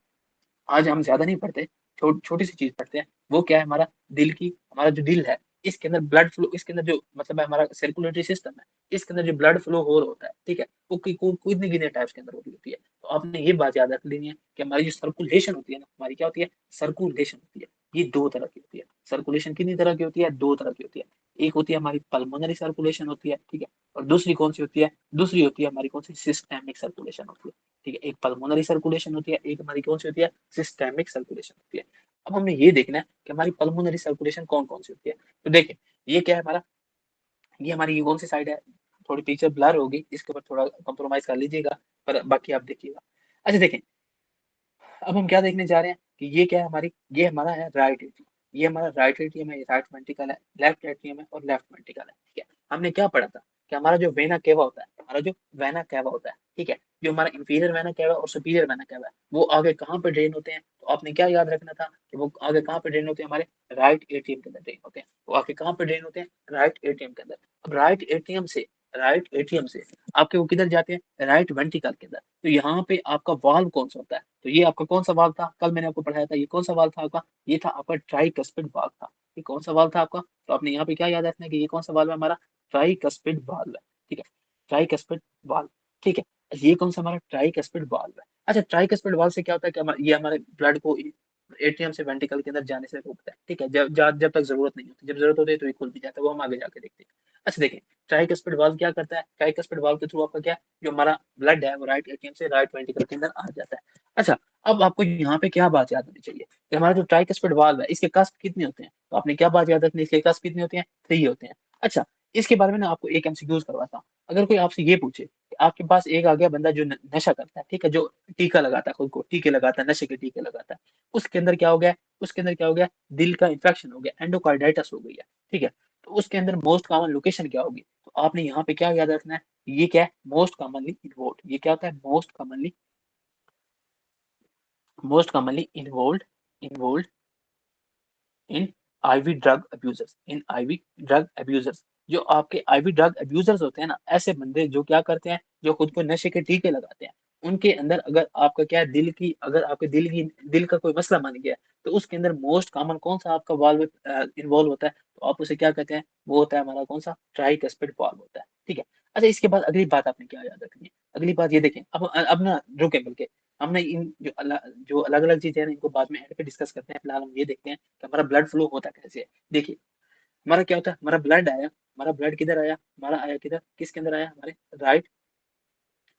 आज हम ज्यादा नहीं पढ़ते, छोटी सी चीज पढ़ते हैं। वो क्या है, हमारा दिल की, हमारा जो दिल है, इसके अंदर ब्लड फ्लो, इसके अंदर जो मतलब है हमारा सर्कुलेटरी सिस्टम है, इसके अंदर जो ब्लड फ्लो हो रहा होता है, ठीक है, वो कितने कितने टाइप्स के अंदर हो रही होती है। तो आपने ये बात याद रख लेनी है कि हमारी जो सर्कुलेशन होती है ना, हमारी क्या होती है, सर्कुलेशन होती है। ये दो तरह की होती है। सर्कुलेशन कितनी तरह की होती है, दो तरह की होती है। एक होती है हमारी पल्मोनरी सर्कुलेशन होती है, ठीक है, और दूसरी कौन सी होती है, दूसरी होती है हमारी कौन सी, सिस्टेमिक सर्कुलेशन होती है। ठीक है, एक पल्मोनरी सर्कुलेशन होती है, एक हमारी कौन सी होती है, सिस्टेमिक सर्कुलेशन होती है। अब हमने ये देखना है कि हमारी पल्मोनरी सर्कुलेशन कौन कौन सी होती है। तो देखिए, ये क्या है हमारा, ये हमारी ये कौन सी साइड है, थोड़ी पिक्चर ब्लर होगी, इसके ऊपर थोड़ा कॉम्प्रोमाइज कर लीजिएगा, पर बाकी आप देखिएगा। अच्छा देखें, अब हम क्या देखने जा रहे हैं कि ये क्या है हमारी, ये हमारा है राइट एट्रियम, ये हमारा राइट एट्रियम है, ये राइट वेंट्रिकल है, लेफ्ट एट्रियम है और लेफ्ट वेंट्रिकल है। ठीक है, हमने क्या पढ़ा था कि हमारा जो वेना केवा होता है, हमारा जो वेना केवा होता है, ठीक है, जो हमारा इंफीरियर वेना केवा और सुपीरियर वेना केवा है, वो आगे कहाँ पे ड्रेन होते हैं। तो आपने क्या याद रखना था कि वो आगे कहाँ पे ड्रेन होते हैं, हमारे राइट एट्रियम के अंदर ड्रेन होते हैं। वो आगे कहाँ पे ड्रेन होते हैं, राइट एट्रियम के अंदर। अब राइट एट्रियम से आपके वो किधर जाते हैं, राइट वेंट्रिकल के अंदर। तो यहाँ पे आपका वाल्व कौन सा होता है, तो ये आपका कौन सा वाल्व था, कल मैंने आपको पढ़ाया था, ये कौन सा वाल्व था आपका, ये था आपका ट्राइकस्पिड वाल्व था। ये कौन सा वाल्व था आपका, तो आपने यहाँ पे क्या याद रखना है कि ये कौन सा वाल्व है, हमारा ट्राइकस्पिड वाल्व है। ठीक है, ट्राइकस्पिड वाल्व। ठीक है, ये कौन सा हमारा ट्राइकस्पिड वाल्व है। अच्छा, ट्राइकस्पिड वाल्व से क्या होता है कि ये हमारे ब्लड को एट्रियम से वेंट्रिकल के अंदर जाने से रोकता है। ठीक है, जब तक जरूरत नहीं होती, जब जरूरत होती है तो ये खुल भी जाता है, वो हम आगे जाके देखते हैं। अच्छा देखिए, ट्राइकस्पिड वाल्व क्या करता है, ट्राइकस्पिड वाल्व के थ्रू आपका क्या, जो हमारा ब्लड है वो राइट एट्रियम से राइट वेंट्रिकल के अंदर आ जाता है। अच्छा, अब आपको यहाँ पे क्या बात याद होनी चाहिए कि हमारा जो ट्राइकस्पिड वाल्व है, इसके कस्प कितने होते हैं, तो आपने क्या बात याद रखनी है, इसके कस्प कितने होते हैं, 3 होते हैं। अच्छा, इसके बारे में ना आपको एक एमसीक्यूज करवाता हूँ। अगर कोई आपसे ये पूछे कि आपके पास एक आ गया बंदा जो नशा करता है, ठीक है, जो टीका लगाता है, खुद को टीके लगाता है, नशे के टीके लगाता है, उसके अंदर क्या हो गया, उसके अंदर क्या हो गया, दिल का इंफेक्शन हो गया, एंडोकार्डाइटिस हो गई है। ठीक है, तो उसके अंदर मोस्ट कॉमन लोकेशन क्या होगी, तो आपने यहाँ पे क्या याद रखना है, ये क्या है, मोस्ट कॉमनली इन्वॉल्व, ये क्या होता है, most commonly involve in IV drug abusers, in IV drug abusers. जो आपके आईवी ड्रग अब्यूजर्स होते हैं ना, ऐसे बंदे जो क्या करते हैं, जो खुद को नशे के टीके लगाते हैं, उनके अंदर अगर आपका क्या है, अगर आपके दिल का कोई मसला बन गया है, तो उसके अंदर मोस्ट कॉमन कौन सा आपका वाल्व इन्वॉल्व होता है, तो आप उसे क्या कहते हैं, वो होता है हमारा कौन सा, ट्राइकस्पिड वाल्व होता है। ठीक है, अच्छा इसके बाद अगली बात आपने क्या याद रखनी है, अगली बात ये देखें, अब ना रुके, बल्कि हमने इन जो अलग अलग चीजें हैं ना, इनको बाद में एंड पे डिस्कस करते हैं। फिलहाल हम ये देखते हैं कि हमारा ब्लड फ्लो होता कैसे है। देखिए, हमारा क्या होता है, हमारा ब्लड आया, हमारा ब्लड किधर आया, हमारा आया किधर, किसके अंदर आया, हमारे राइट,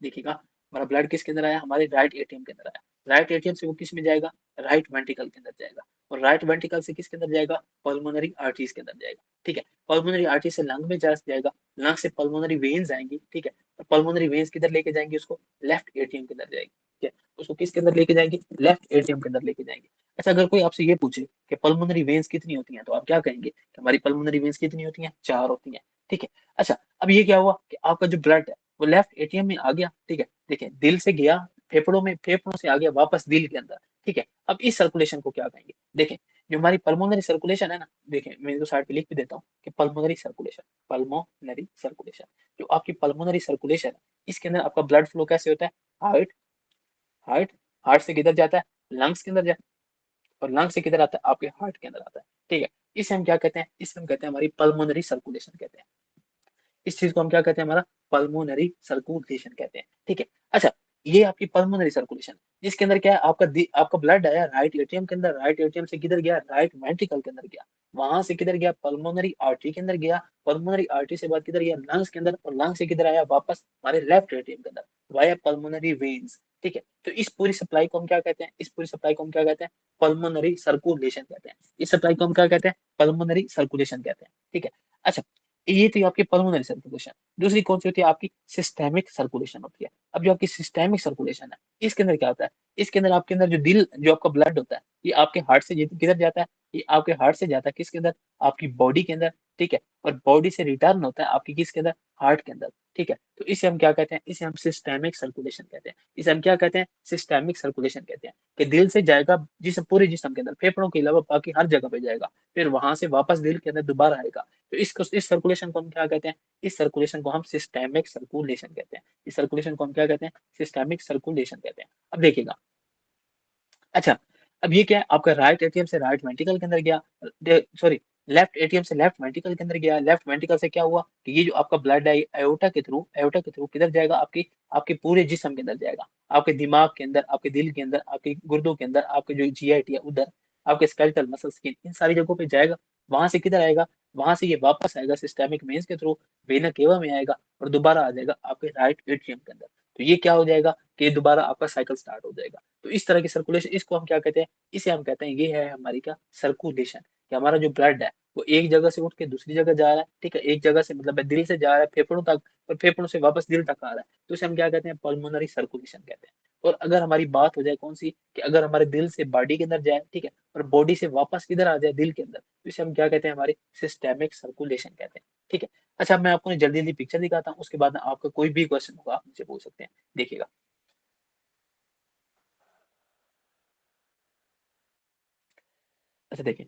देखिएगा, हमारा ब्लड किसके अंदर आया, हमारे राइट एटीएम के अंदर आया। राइट एटीएम से वो किस में जाएगा, राइट वेंट्रिकल के अंदर जाएगा, और राइट वेंट्रिकल से किसके अंदर जाएगा, पल्मोनरी आर्टरीज के अंदर जाएगा। ठीक है, पल्मोनरी आर्टरी से लंग में जाएगा, लंग से पल्मोनरी वेन्स आएंगी। ठीक है, और पल्मोनरी वेन्स किधर लेके जाएंगे उसको, लेफ्ट एटीएम के अंदर जाएगी। ठीक है, उसको किसके अंदर लेके जाएंगे, लेफ्ट एटीएम के अंदर लेके जाएंगे। अच्छा, अगर कोई आपसे ये पूछे कि पल्मोनरी वेन्स कितनी होती हैं, तो आप क्या कहेंगे कि हमारी पल्मोनरी वेन्स कितनी होती हैं, 4 होती हैं। ठीक है, अच्छा, अब ये क्या हुआ कि आपका जो ब्लड है वो लेफ्ट एटीएम में आ गया। ठीक है, देखिए, दिल से गया फेफड़ों में, फेफड़ों से आ गया वापस दिल के अंदर। ठीक है, अब इस सर्कुलेशन को क्या कहेंगे, देखें, जो हमारी पल्मोनरी सर्कुलेशन है ना, देखें मैं इसको साइड पे लिख भी देता हूँ कि पल्मोनरी सर्कुलेशन, जो आपकी पल्मोनरी सर्कुलेशन है, इसके अंदर आपका ब्लड फ्लो कैसे होता है, हार्ट हार्ट हार्ट से किधर जाता है, लंग्स के अंदर जाता है, और लंग से किधर आता है, आपके हार्ट के अंदर आता है। ठीक है, इसे हम क्या कहते हैं, इसे हम कहते हैं हमारी पल्मोनरी सर्कुलेशन कहते हैं। इस चीज को हम क्या कहते हैं, हमारा पल्मोनरी सर्कुलेशन कहते हैं। ठीक है, अच्छा, ये आपकी पल्मोनरी सर्कुलेशन, जिसके अंदर क्या है, आपका ब्लड आया राइट एटीएम के अंदर, राइट एटीएम से किधर गया, राइट वेंट्रिकल के अंदर गया, वहां से किधर गया, पल्मोनरी आर्टरी के अंदर गया, पल्मोनरी आर्टरी से बाद किधर गया, लंग्स के अंदर, और लंग्स से किधर आया, वापस हमारे लेफ्ट एटीएम के अंदर, वाया पल्मोनरी वेन्स। ठीक है, तो इस पूरी सप्लाई को हम क्या कहते हैं, इस पूरी सप्लाई को हम क्या कहते हैं, पल्मोनरी सर्कुलेशन कहते हैं। इस सप्लाई को हम क्या कहते हैं, पल्मोनरी सर्कुलेशन कहते हैं। ठीक है, अच्छा, ये थी आपकी पल्मोनरी सर्कुलेशन। दूसरी कौन सी होती है, आपकी सिस्टेमिक सर्कुलेशन होती है। अब जो आपकी सिस्टेमिक सर्कुलेशन है, इसके अंदर क्या होता है, इसके अंदर आपके अंदर जो आपका ब्लड होता है, ये आपके हार्ट से किधर जाता है, ये आपके हार्ट से जाता है किसके अंदर, आपकी बॉडी के अंदर। ठीक है, और बॉडी से रिटर्न होता है आपकी किसके अंदर, हार्ट के अंदर। ठीक है? तो इसे हम क्या कहते हैं? इसे हम सिस्टेमिक सर्कुलेशन कहते हैं। इसे हम क्या कहते हैं? सिस्टेमिक सर्कुलेशन कहते हैं, कि दिल से जाएगा जिस्म, पूरे जिस्म के अंदर, फेफड़ों के अलावा बाकी हर जगह पे जाएगा, फिर वहाँ से वापस दिल के अंदर दोबारा आएगा। तो इस सर्कुलेशन को हम क्या कहते हैं? इस सर्कुलेशन को हम सिस्टेमिक सर्कुलेशन कहते हैं। इस सर्कुलेशन को हम क्या कहते हैं? सिस्टेमिक सर्कुलेशन कहते हैं। अब देखिएगा, अच्छा, अब ये क्या है? आपका राइट एट्रियम से राइट वेंट्रिकल के अंदर गया, सॉरी, लेफ्ट एट्रियम से लेफ्ट वेंट्रिकल के अंदर गया, लेफ्ट वेंट्रिकल से क्या हुआ कि ये जो आपका ब्लड है, एओर्टा के थ्रू किधर जाएगा? आपकी आपके पूरे जिस्म के अंदर जाएगा। आपके दिमाग के अंदर, आपके दिल के अंदर, आपके गुर्दों के अंदर, आपके जो जीआईटी है उधर, आपके स्केलेटल मसल्स के इन सारी जगहों पे जाएगा। वहाँ से किधर आएगा? वहाँ से ये वापस आएगा सिस्टेमिक वेन्स के थ्रू, वेना केवा में आएगा और दोबारा आ जाएगा आपके राइट एट्रियम के अंदर। तो ये क्या हो जाएगा कि दोबारा आपका साइकिल स्टार्ट हो जाएगा। तो इस तरह की सर्कुलेशन, इसको हम क्या कहते हैं? इसे हम कहते हैं, ये है हमारी क्या? सर्कुलेशन, कि हमारा जो ब्लड है वो एक जगह से उठ के दूसरी जगह जा रहा है, ठीक है? एक जगह से मतलब दिल से जा रहा है फेफड़ों तक, और फेफड़ों से वापस दिल तक आ रहा है, तो इसे हम क्या कहते हैं? पल्मोनरी सर्कुलेशन कहते हैं। और अगर हमारी बात हो जाए कौन सी, कि अगर हमारे दिल से बॉडी के अंदर जाए, ठीक है, और बॉडी से वापस किधर आ जाए? दिल के अंदर, तो इसे हम क्या कहते हैं? हमारी सिस्टेमिक सर्कुलेशन कहते हैं, ठीक है? अच्छा, अब मैं आपको जल्दी जल्दी पिक्चर दिखाता हूँ, उसके बाद ना आपका कोई भी क्वेश्चन होगा आप मुझे पूछ सकते हैं। देखिएगा, अच्छा देखिए,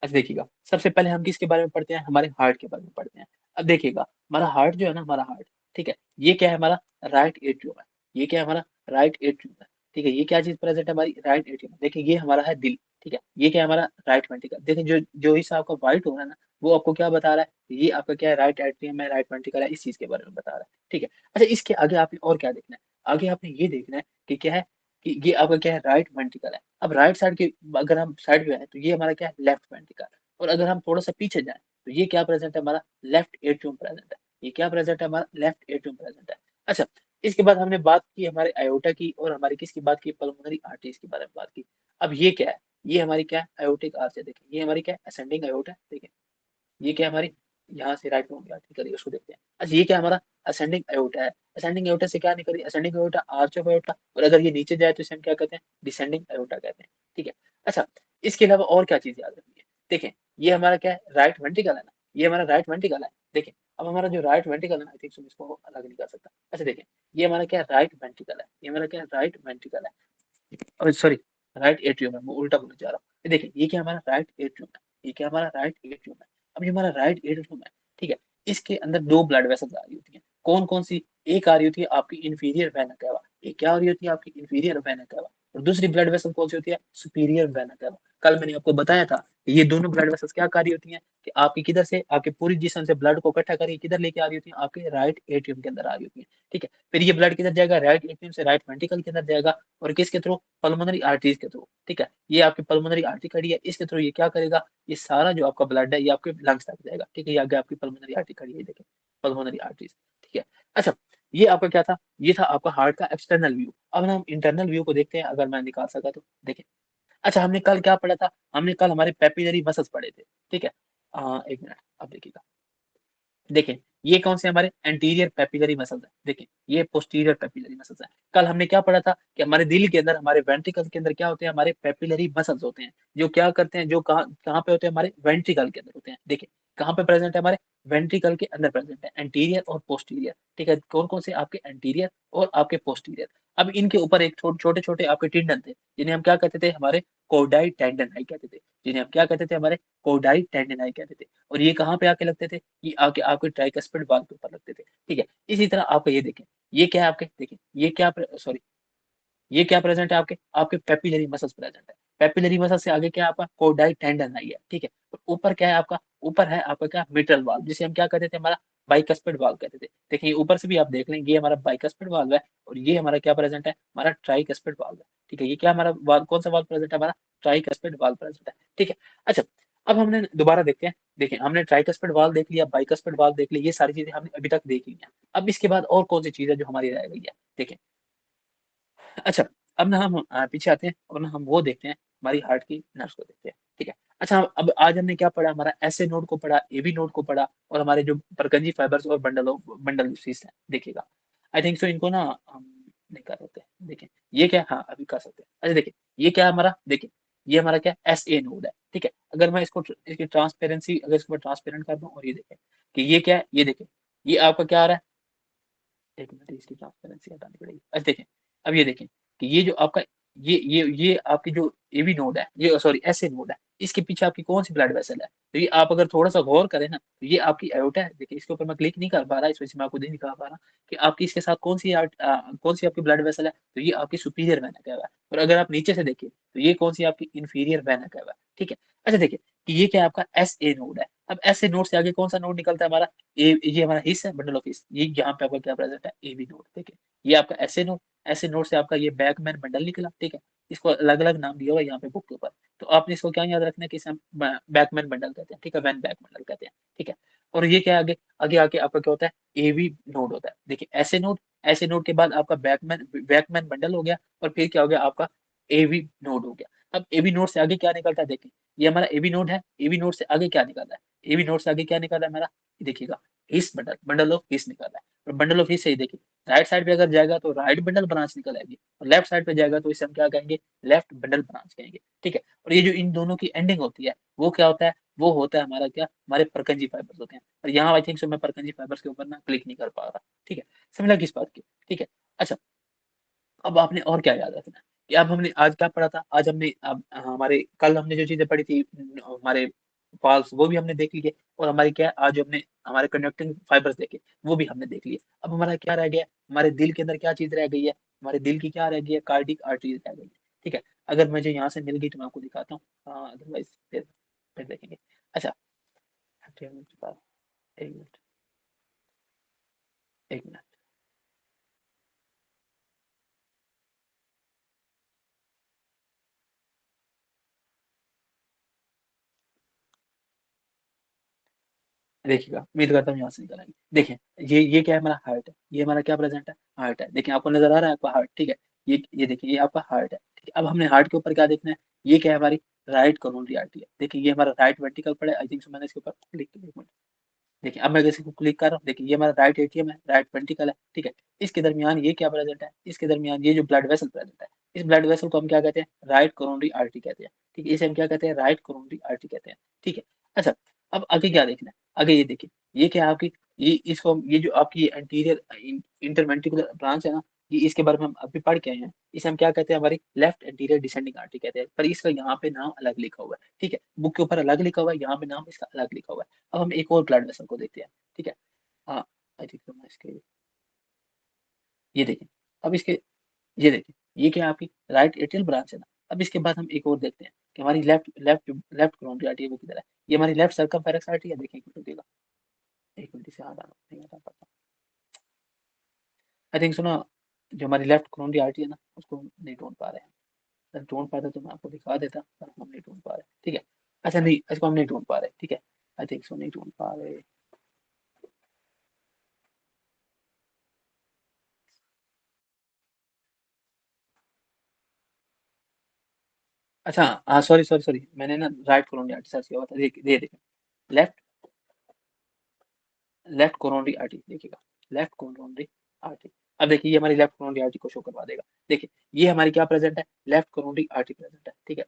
अच्छा देखिएगा, सबसे पहले हम किसके बारे में पढ़ते हैं? हमारे हार्ट के बारे में पढ़ते हैं। अब देखिएगा, हमारा हार्ट जो है ना, हमारा हार्ट, ठीक है, ये क्या है? हमारा राइट एट्रियम है। ये क्या है? हमारा राइट एट्रियम है, ठीक है? ये क्या चीज़ प्रेज़ेंट है? हमारी राइट एट्रियम। देखिए, ये हमारा है दिल, ठीक है? ये क्या है? हमारा राइट वेंट्रिकल। देखिए, जो जो हिस्सा आपका व्हाइट हो रहा है ना, वो आपको क्या बता रहा है? ये आपका क्या है? राइट एट्रियम है, राइट वेंट्रिकल है, इस चीज़ के बारे में बता रहा है, ठीक है? अच्छा, इसके आगे आपने और क्या देखना है? आगे आपने ये देखना है कि क्या है, कि ये आपका क्या है? राइट वेंट्रिकल है। अब राइट साइड के अगर हम साइड पे आए, तो ये हमारा क्या है? Left ventricle. और अगर हम थोड़ा-सा पीछे जाएँ, तो ये क्या प्रेज़ेंट है? हमारा लेफ्ट एट्रियम प्रेज़ेंट है। ये क्या प्रेज़ेंट है? हमारा लेफ्ट एट्रियम प्रेज़ेंट है। अच्छा, इसके बाद हमने बात की हमारे अयोर्टा की, और हमारी किसकी बात की? पल्मोनरी आर्टरीज़ के बारे में बात की। अब ये क्या है? ये हमारी क्या है? अयोर्टिक आर्च है, देखिए, ये हमारी क्या है? असेंडिंग अयोर्टा है, देखिए। ये क्या है हमारी? यहाँ से राइट में बात करिए, उसको देखते हैं। अच्छा, ये क्या हमारा? असेंडिंग अयोर्टा है। असेंडिंग अयोर्टा से क्या निकली? असेंडिंग अयोर्टा, आर्च ऑफ अयोर्टा, और अगर ये नीचे जाए तो इसे हम क्या कहते हैं? डिसेंडिंग अयोर्टा कहते हैं, ठीक है? अच्छा, इसके अलावा और क्या चीज़ याद रखनी है? देखें, ये हमारा क्या है? राइट वेंट्रिकल है ना? ये हमारा राइट वेंट्रिकल है। देखें, अब हमारा जो राइट वेंट्रिकल है ना, आई थिंक सो मैं इसको अलग नहीं कर सकता। अच्छा देखें, ये हमारा क्या है? राइट वेंट्रिकल है। ये हमारा क्या है? राइट वेंट्रिकल है। सॉरी, राइट एट्रियम है, मैं उल्टा बोलने जा रहा हूँ। ये देखिए, ये क्या हमारा? राइट एट्रियम है। ये क्या हमारा? राइट एट्रियम है। अब ये हमारा राइट एट्रियम है, ठीक है? इसके अंदर 2 ब्लड वेसल्स आ रही होती हैं। कौन-कौन सी? एक आ रही होती है आपकी इंफीरियर वेना कैवा। एक क्या आ रही होती है? आपकी इंफीरियर वेना कैवा। और दूसरी ब्लड वेसल कौन-सी होती है? Superior vena cava. कल मैंने आपको बताया था, कि ये दोनों ब्लड वेसल्स क्या कार्य होती हैं, कि आपकी किधर से, आपके पूरे जिस्म से ब्लड को इकट्ठा करके किधर लेके आ रही होती हैं? आपके राइट एट्रियम के अंदर आ रही होती हैं, ठीक है? फिर ये ब्लड किधर जाएगा? राइट एट्रियम से राइट वेंट्रिकल के अंदर जाएगा, और किसके थ्रू? पल्मोनरी आर्टरीज के थ्रू, ठीक है? ये आपकी पल्मोनरी आर्टरी खड़ी है, इसके थ्रू ये क्या करेगा? ये सारा जो आपका ब्लड है, ये आपके लंग्स तक जाएगा, ठीक है? ये आगे आपकी पल्मोनरी आर्टरी खड़ी है, देखिए, पल्मोनरी आर्टरीज, ठीक है? अच्छा, ये आपका क्या था? ये था आपका हार्ट का एक्सटर्नल व्यू। अब हम इंटरनल व्यू को देखते हैं, अगर मैं निकाल सका तो, देखिए। अच्छा, हमने कल क्या पढ़ा था? हमने कल हमारे पेपिलरी मसल्स पढ़े थे, ठीक है? 1 मिनट, अब देखिएगा। देखें, ये कौन से हमारे एंटीरियर पेपिलरी मसल्स हैं। देखें, ये पोस्टीरियर पेपिलरी मसल्स हैं। कल हमने क्या पढ़ा था कि हमारे दिल के अंदर, हमारे वेंट्रिकल्स के अंदर क्या होते हैं? हमारे पेपिलरी मसल्स होते हैं, जो क्या करते हैं, जो कहाँ कहाँ पे होते हैं? हमारे वेंट्रिकल के अंदर होते हैं। देखिए, कहाँ पे प्रेज़ेंट है? हमारे वेंट्रिकल के अंदर प्रेज़ेंट है, एंटीरियर और पोस्टीरियर, ठीक है? कौन-कौन से? आपके एंटीरियर और आपके पोस्टीरियर। अब इनके ऊपर एक छोटे-छोटे आपके टिंडन थे, जिन्हें हम क्या कहते थे? हमारे कॉर्डाई टेंडनाई कहते थे। जिन्हें हम क्या कहते थे? हमारे कॉर्डाई टेंडनाई कहते थे। और ये कहाँ पे आके लगते थे? ये आके आपके ट्राइकस्पिड वाल्व के ऊपर लगते थे, ठीक है? इसी तरह आपका ये देखें, ये क्या है आपके? देखिए, ये क्या सॉरी, ये क्या प्रेज़ेंट है आपके? आपके पेपिलरी मसल्स प्रेज़ेंट है। पेपिलरी मसल से आगे क्या है आपका? कॉर्डाई टेंडन आई है, ठीक है? तो ऊपर क्या है आपका? ऊपर है आपका क्या? मिट्रल वाल्व, जिसे हम क्या कहते थे? हमारा बाइकस्पिड वाल्व कहते थे। देखिए, ऊपर से भी आप देख लें, ये हमारा बाइकस्पिड वाल्व है, और ये हमारा क्या प्रेज़ेंट है? हमारा ट्राइकस्पिड वाल्व है, ठीक है? ये क्या हमारा वाल्व, कौन-सा वाल्व प्रेज़ेंट है? हमारा ट्राइकस्पिड वाल्व प्रेज़ेंट है, ठीक है? अच्छा, अब हमने दोबारा देखते हैं। देखिए, हमने ट्राइकस्पिड वाल्व देख लिया, बाइकस्पिड वाल्व देख लिया, ये सारी चीज़ें हमने अभी तक देख ली हैं। अब इसके बाद और कौन-सी चीज़ है जो हमारी रह गई है? देखिए, अच्छा, अब ना हम पीछे आते हैं, और ना हम वो देखते हैं, हमारी हार्ट की नर्व्स को देखते हैं, ठीक है? अच्छा, अब आज हमने क्या पढ़ा? हमारा एसए नोड को पढ़ा, एबी नोड को पढ़ा, और हमारे जो बरगंजी फाइबर्स और बंडल शीथ्स हैं, देखिएगा। आई थिंक सो इनको ना हम नहीं कर सकते। देखिए, ये क्या है? हाँ, अभी कर सकते हैं। अच्छा देखिए, ये क्या है हमारा? देखिए, ये हमारा क्या है? एसए नोड है, ठीक है। अगर मैं इसकी ट्रांसपेरेंसी अगर इसको मैं ट्रांसपेरेंट कर दूँ और ये देखें कि ये क्या है, ये देखें, ये आपका क्या आ रहा है, 1 मिनट इसकी ट्रांसपेरेंसी हटानी पड़ेगी। अच्छा देखें, अब ये देखें कि ये जो आपका ये आपकी जो एवी नोड है, ये सॉरी एसए नोड है, इसके पीछे आपकी कौन-सी ब्लड वेसल है? तो ये आप अगर थोड़ा-सा गौर करें ना, तो ये आपकी एयोर्टा है। देखिए इसके ऊपर मैं क्लिक नहीं कर पा रहा, इस वजह से मैं आपको नहीं दिखा पा रहा कि आपकी इसके साथ कौन-सी आपकी ब्लड वेसल है, तो ये आपकी सुपीरियर वेना कैवा है। और अगर आप नीचे से देखिए, तो ये कौन-सी आपकी इन्फीरियर वेना कैवा है, ठीक है? अच्छा देखिए कि ये क्या है आपका एसए नोड है। अब एसए नोड से आगे कौन-सा नोड निकलता है हमारा? ये हमारा हिस्स है, बंडल ऑफ हिस्स। ये यहाँ पे आपका क्या प्रेज़ेंट है? एबी नोड, ठीक है? ये आपका एसए नोड, एसए नोड से आपका ये बैकमैन बंडल निकला, ठीक है? इसको अलग-अलग नाम दिया हुआ है यहाँ पे बुक के ऊपर। तो आपने इसको क्या याद रखना है कि इसे हम बैकमैन बंडल कहते हैं, ठीक है? वैन बैक बंडल कहते हैं, ठीक है? और ये क्या है आगे? आगे आके आपका क्या होता है? एवी नोड होता है। देखिए एसए नोड के बाद आपका बैकमैन बंडल हो गया और फिर क्या हो गया आपका एवी नोड हो गया। अब एवी नोड से आगे क्या निकलता है देखिए, ये हमारा एवी नोड है, एवी नोड से आगे क्या निकल रहा है? एवी नोड से आगे क्या निकल रहा है हमारा? ये देखिएगा हिस बंडल, बंडल ऑफ हिस निकल रहा है। और बंडल ऑफ हिस से ही देखिए राइट साइड पे अगर जाएगा तो राइट बंडल ब्रांच निकल आएगी और लेफ्ट साइड पे जाएगा तो इसे हम क्या कहेंगे? लेफ्ट बंडल ब्रांच कहेंगे, ठीक है? और ये जो इन दोनों की एंडिंग होती है, वो क्या होता है? वो होता है हमारा क्या? हमारे परकंजी फाइबर्स होते हैं। और यहाँ आई थिंक सो मैं परकंजी फाइबर्स के ऊपर ना क्लिक नहीं कर पा रहा, ठीक है? समझ लगी इस बात की, ठीक है? अच्छा अब आपने और क्या याद रखना है कि अब हमने आज क्या पढ़ा था? आज हमने अब हमारे कल हमने जो चीज़ें पढ़ी थी हमारे फॉल्स वो भी हमने देख लिए और हमारी क्या है आज जो हमने हमारे कंडक्टिंग फाइबर्स देखे, वो भी हमने देख लिए। अब हमारा क्या रह गया? हमारे दिल के अंदर क्या चीज़ रह गई है? हमारे दिल की क्या रह गई है? कार्डिक आर्टरीज़ रह गई है, ठीक है? अगर मुझे यहाँ से मिल गई तो मैं आपको दिखाता हूँ अदरवाइज़ फिर देखेंगे। अच्छा, 1 मिनट, 1 मिनट। देखिएगा, उम्मीद करता हूँ यहाँ से निकल आएँगी। देखिए, ये क्या है हमारा हार्ट है, ये हमारा क्या प्रेज़ेंट है? हार्ट है। देखिए आपको नज़र आ रहा है आपका हार्ट, ठीक है? ये देखिए ये आपका हार्ट है, ठीक है? अब हमने हार्ट के ऊपर क्या देखना है? ये क्या है हमारी राइट कोरोनरी आर्टरी है। देखिए ये हमारा राइट वेंट्रिकल पड़ा है, आई थिंक सो मैंने इसके ऊपर क्लिक किया 1 मिनट। देखिए अब मैं जैसे इसको क्लिक कर रहा हूँ, देखिए ये हमारा राइट एट्रियम है, राइट वेंट्रिकल है, ठीक है? इसके दरमियान ये क्या प्रेज़ेंट है? इसके दरमियान ये जो ब्लड वेसल प्रेज़ेंट है, इस ब्लड वेसल को हम क्या कहते हैं? राइट कोरोनरी आर्टरी कहते हैं, ठीक है? इसे हम क्या कहते हैं? राइट कोरोनरी आर्टरी कहते हैं, ठीक है? अच्छा, अब आगे क्या देखना है? आगे ये देखिए, ये क्या है आपकी ये जो आपकी एंटीरियर इंटरवेंट्रिकुलर ब्रांच है ना, ये इसके बारे में हम अभी पढ़ के आए हैं। इसे हम क्या कहते हैं? हमारी लेफ्ट एंटीरियर डिसेंडिंग आर्टरी कहते हैं, पर इसका यहाँ पे नाम अलग लिखा हुआ है, ठीक है? बुक के ऊपर अलग लिखा हुआ है, यहाँ पे नाम इसका अलग लिखा हुआ है। अब हम एक और ब्लड वेसल को देखते हैं, ठीक है? हाँ, आई थिंक मैं इसके ये देखिए, अब इसके ये देखिए, ये क्या है आपकी राइट एट्रियल ब्रांच है ना? अब इसके बाद हम एक और देखते हैं कि हमारी लेफ्ट लेफ्ट कोरोनरी आर्टरी है वो किधर है? ये हमारी लेफ्ट सर्कमफेरेंस आर्टरी है, देखिए एक मिनट रुकिएगा, 1 मिनट इसे हटा नहीं हटा पाता। आई थिंक सो ना जो हमारी लेफ्ट कोरोनरी आर्टरी है ना, उसको हम नहीं ढूँढ पा रहे हैं। अगर ढूँढ पाते तो मैं आपको दिखा देता, पर हम नहीं ढूँढ पा रहे, ठीक है? अच्छा नहीं, इसको हम नहीं ढूँढ पा रहे, ठीक है? आई थिंक सो नहीं ढूँढ पा रहे। अच्छा सॉरी मैंने ना राइट कोरोनरी आर्टरी सर्च किया हुआ था, देखिए ये देखिए, लेफ्ट लेफ्ट कोरोनरी आर्टरी देखिएगा, लेफ्ट कोरोनरी आर्टरी। अब देखिए ये हमारी लेफ्ट कोरोनरी आर्टरी को शो करवा देगा। देखिए, ये हमारी क्या प्रेज़ेंट है? लेफ्ट कोरोनरी आर्टरी प्रेज़ेंट है, ठीक है?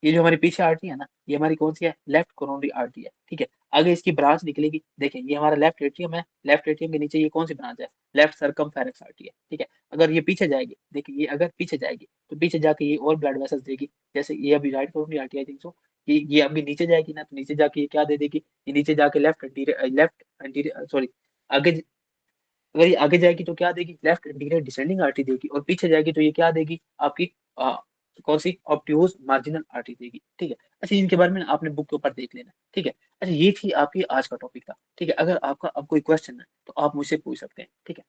ये जो हमारी पीछे आर्टरी है ना, ये हमारी कौन-सी है? लेफ्ट कोरोनरी आर्टरी है, ठीक है? आगे इसकी ब्रांच निकलेगी, देखिए ये हमारा लेफ्ट एट्रियम है, लेफ्ट एट्रियम के नीचे ये कौन-सी ब्रांच है? लेफ्ट सर्कमफेरेंस आर्टरी है, ठीक है? अगर ये पीछे जाएगी, देखिए ये अगर पीछे जाएगी, तो पीछे जाके ये और ब्लड वेसल्स देगी, जैसे ये अभी right coronary artery I think so, ये अभी नीचे जाएगी ना, तो नीचे जाके ये क्या दे देगी? ये नीचे जाके लेफ्ट एंटीरियर सॉरी आगे अगर ये आगे जाएगी तो क्या देगी? लेफ्ट एंटीरियर डिसेंडिंग आर्टरी देगी और पीछे जाएगी तो ये क्या देगी? आपकी अ, कौन-सी? ऑब्ट्यूज मार्जिनल आर्टरी देगी, ठीक है? अच्छा इनके बारे में आपने बुक के ऊपर देख लेना, ठीक है? अच्छा ये थी आपकी आज का टॉपिक था, ठीक है? अगर आपका अब कोई क्वेश्चन है, तो आप मुझसे पूछ सकते हैं, ठीक है?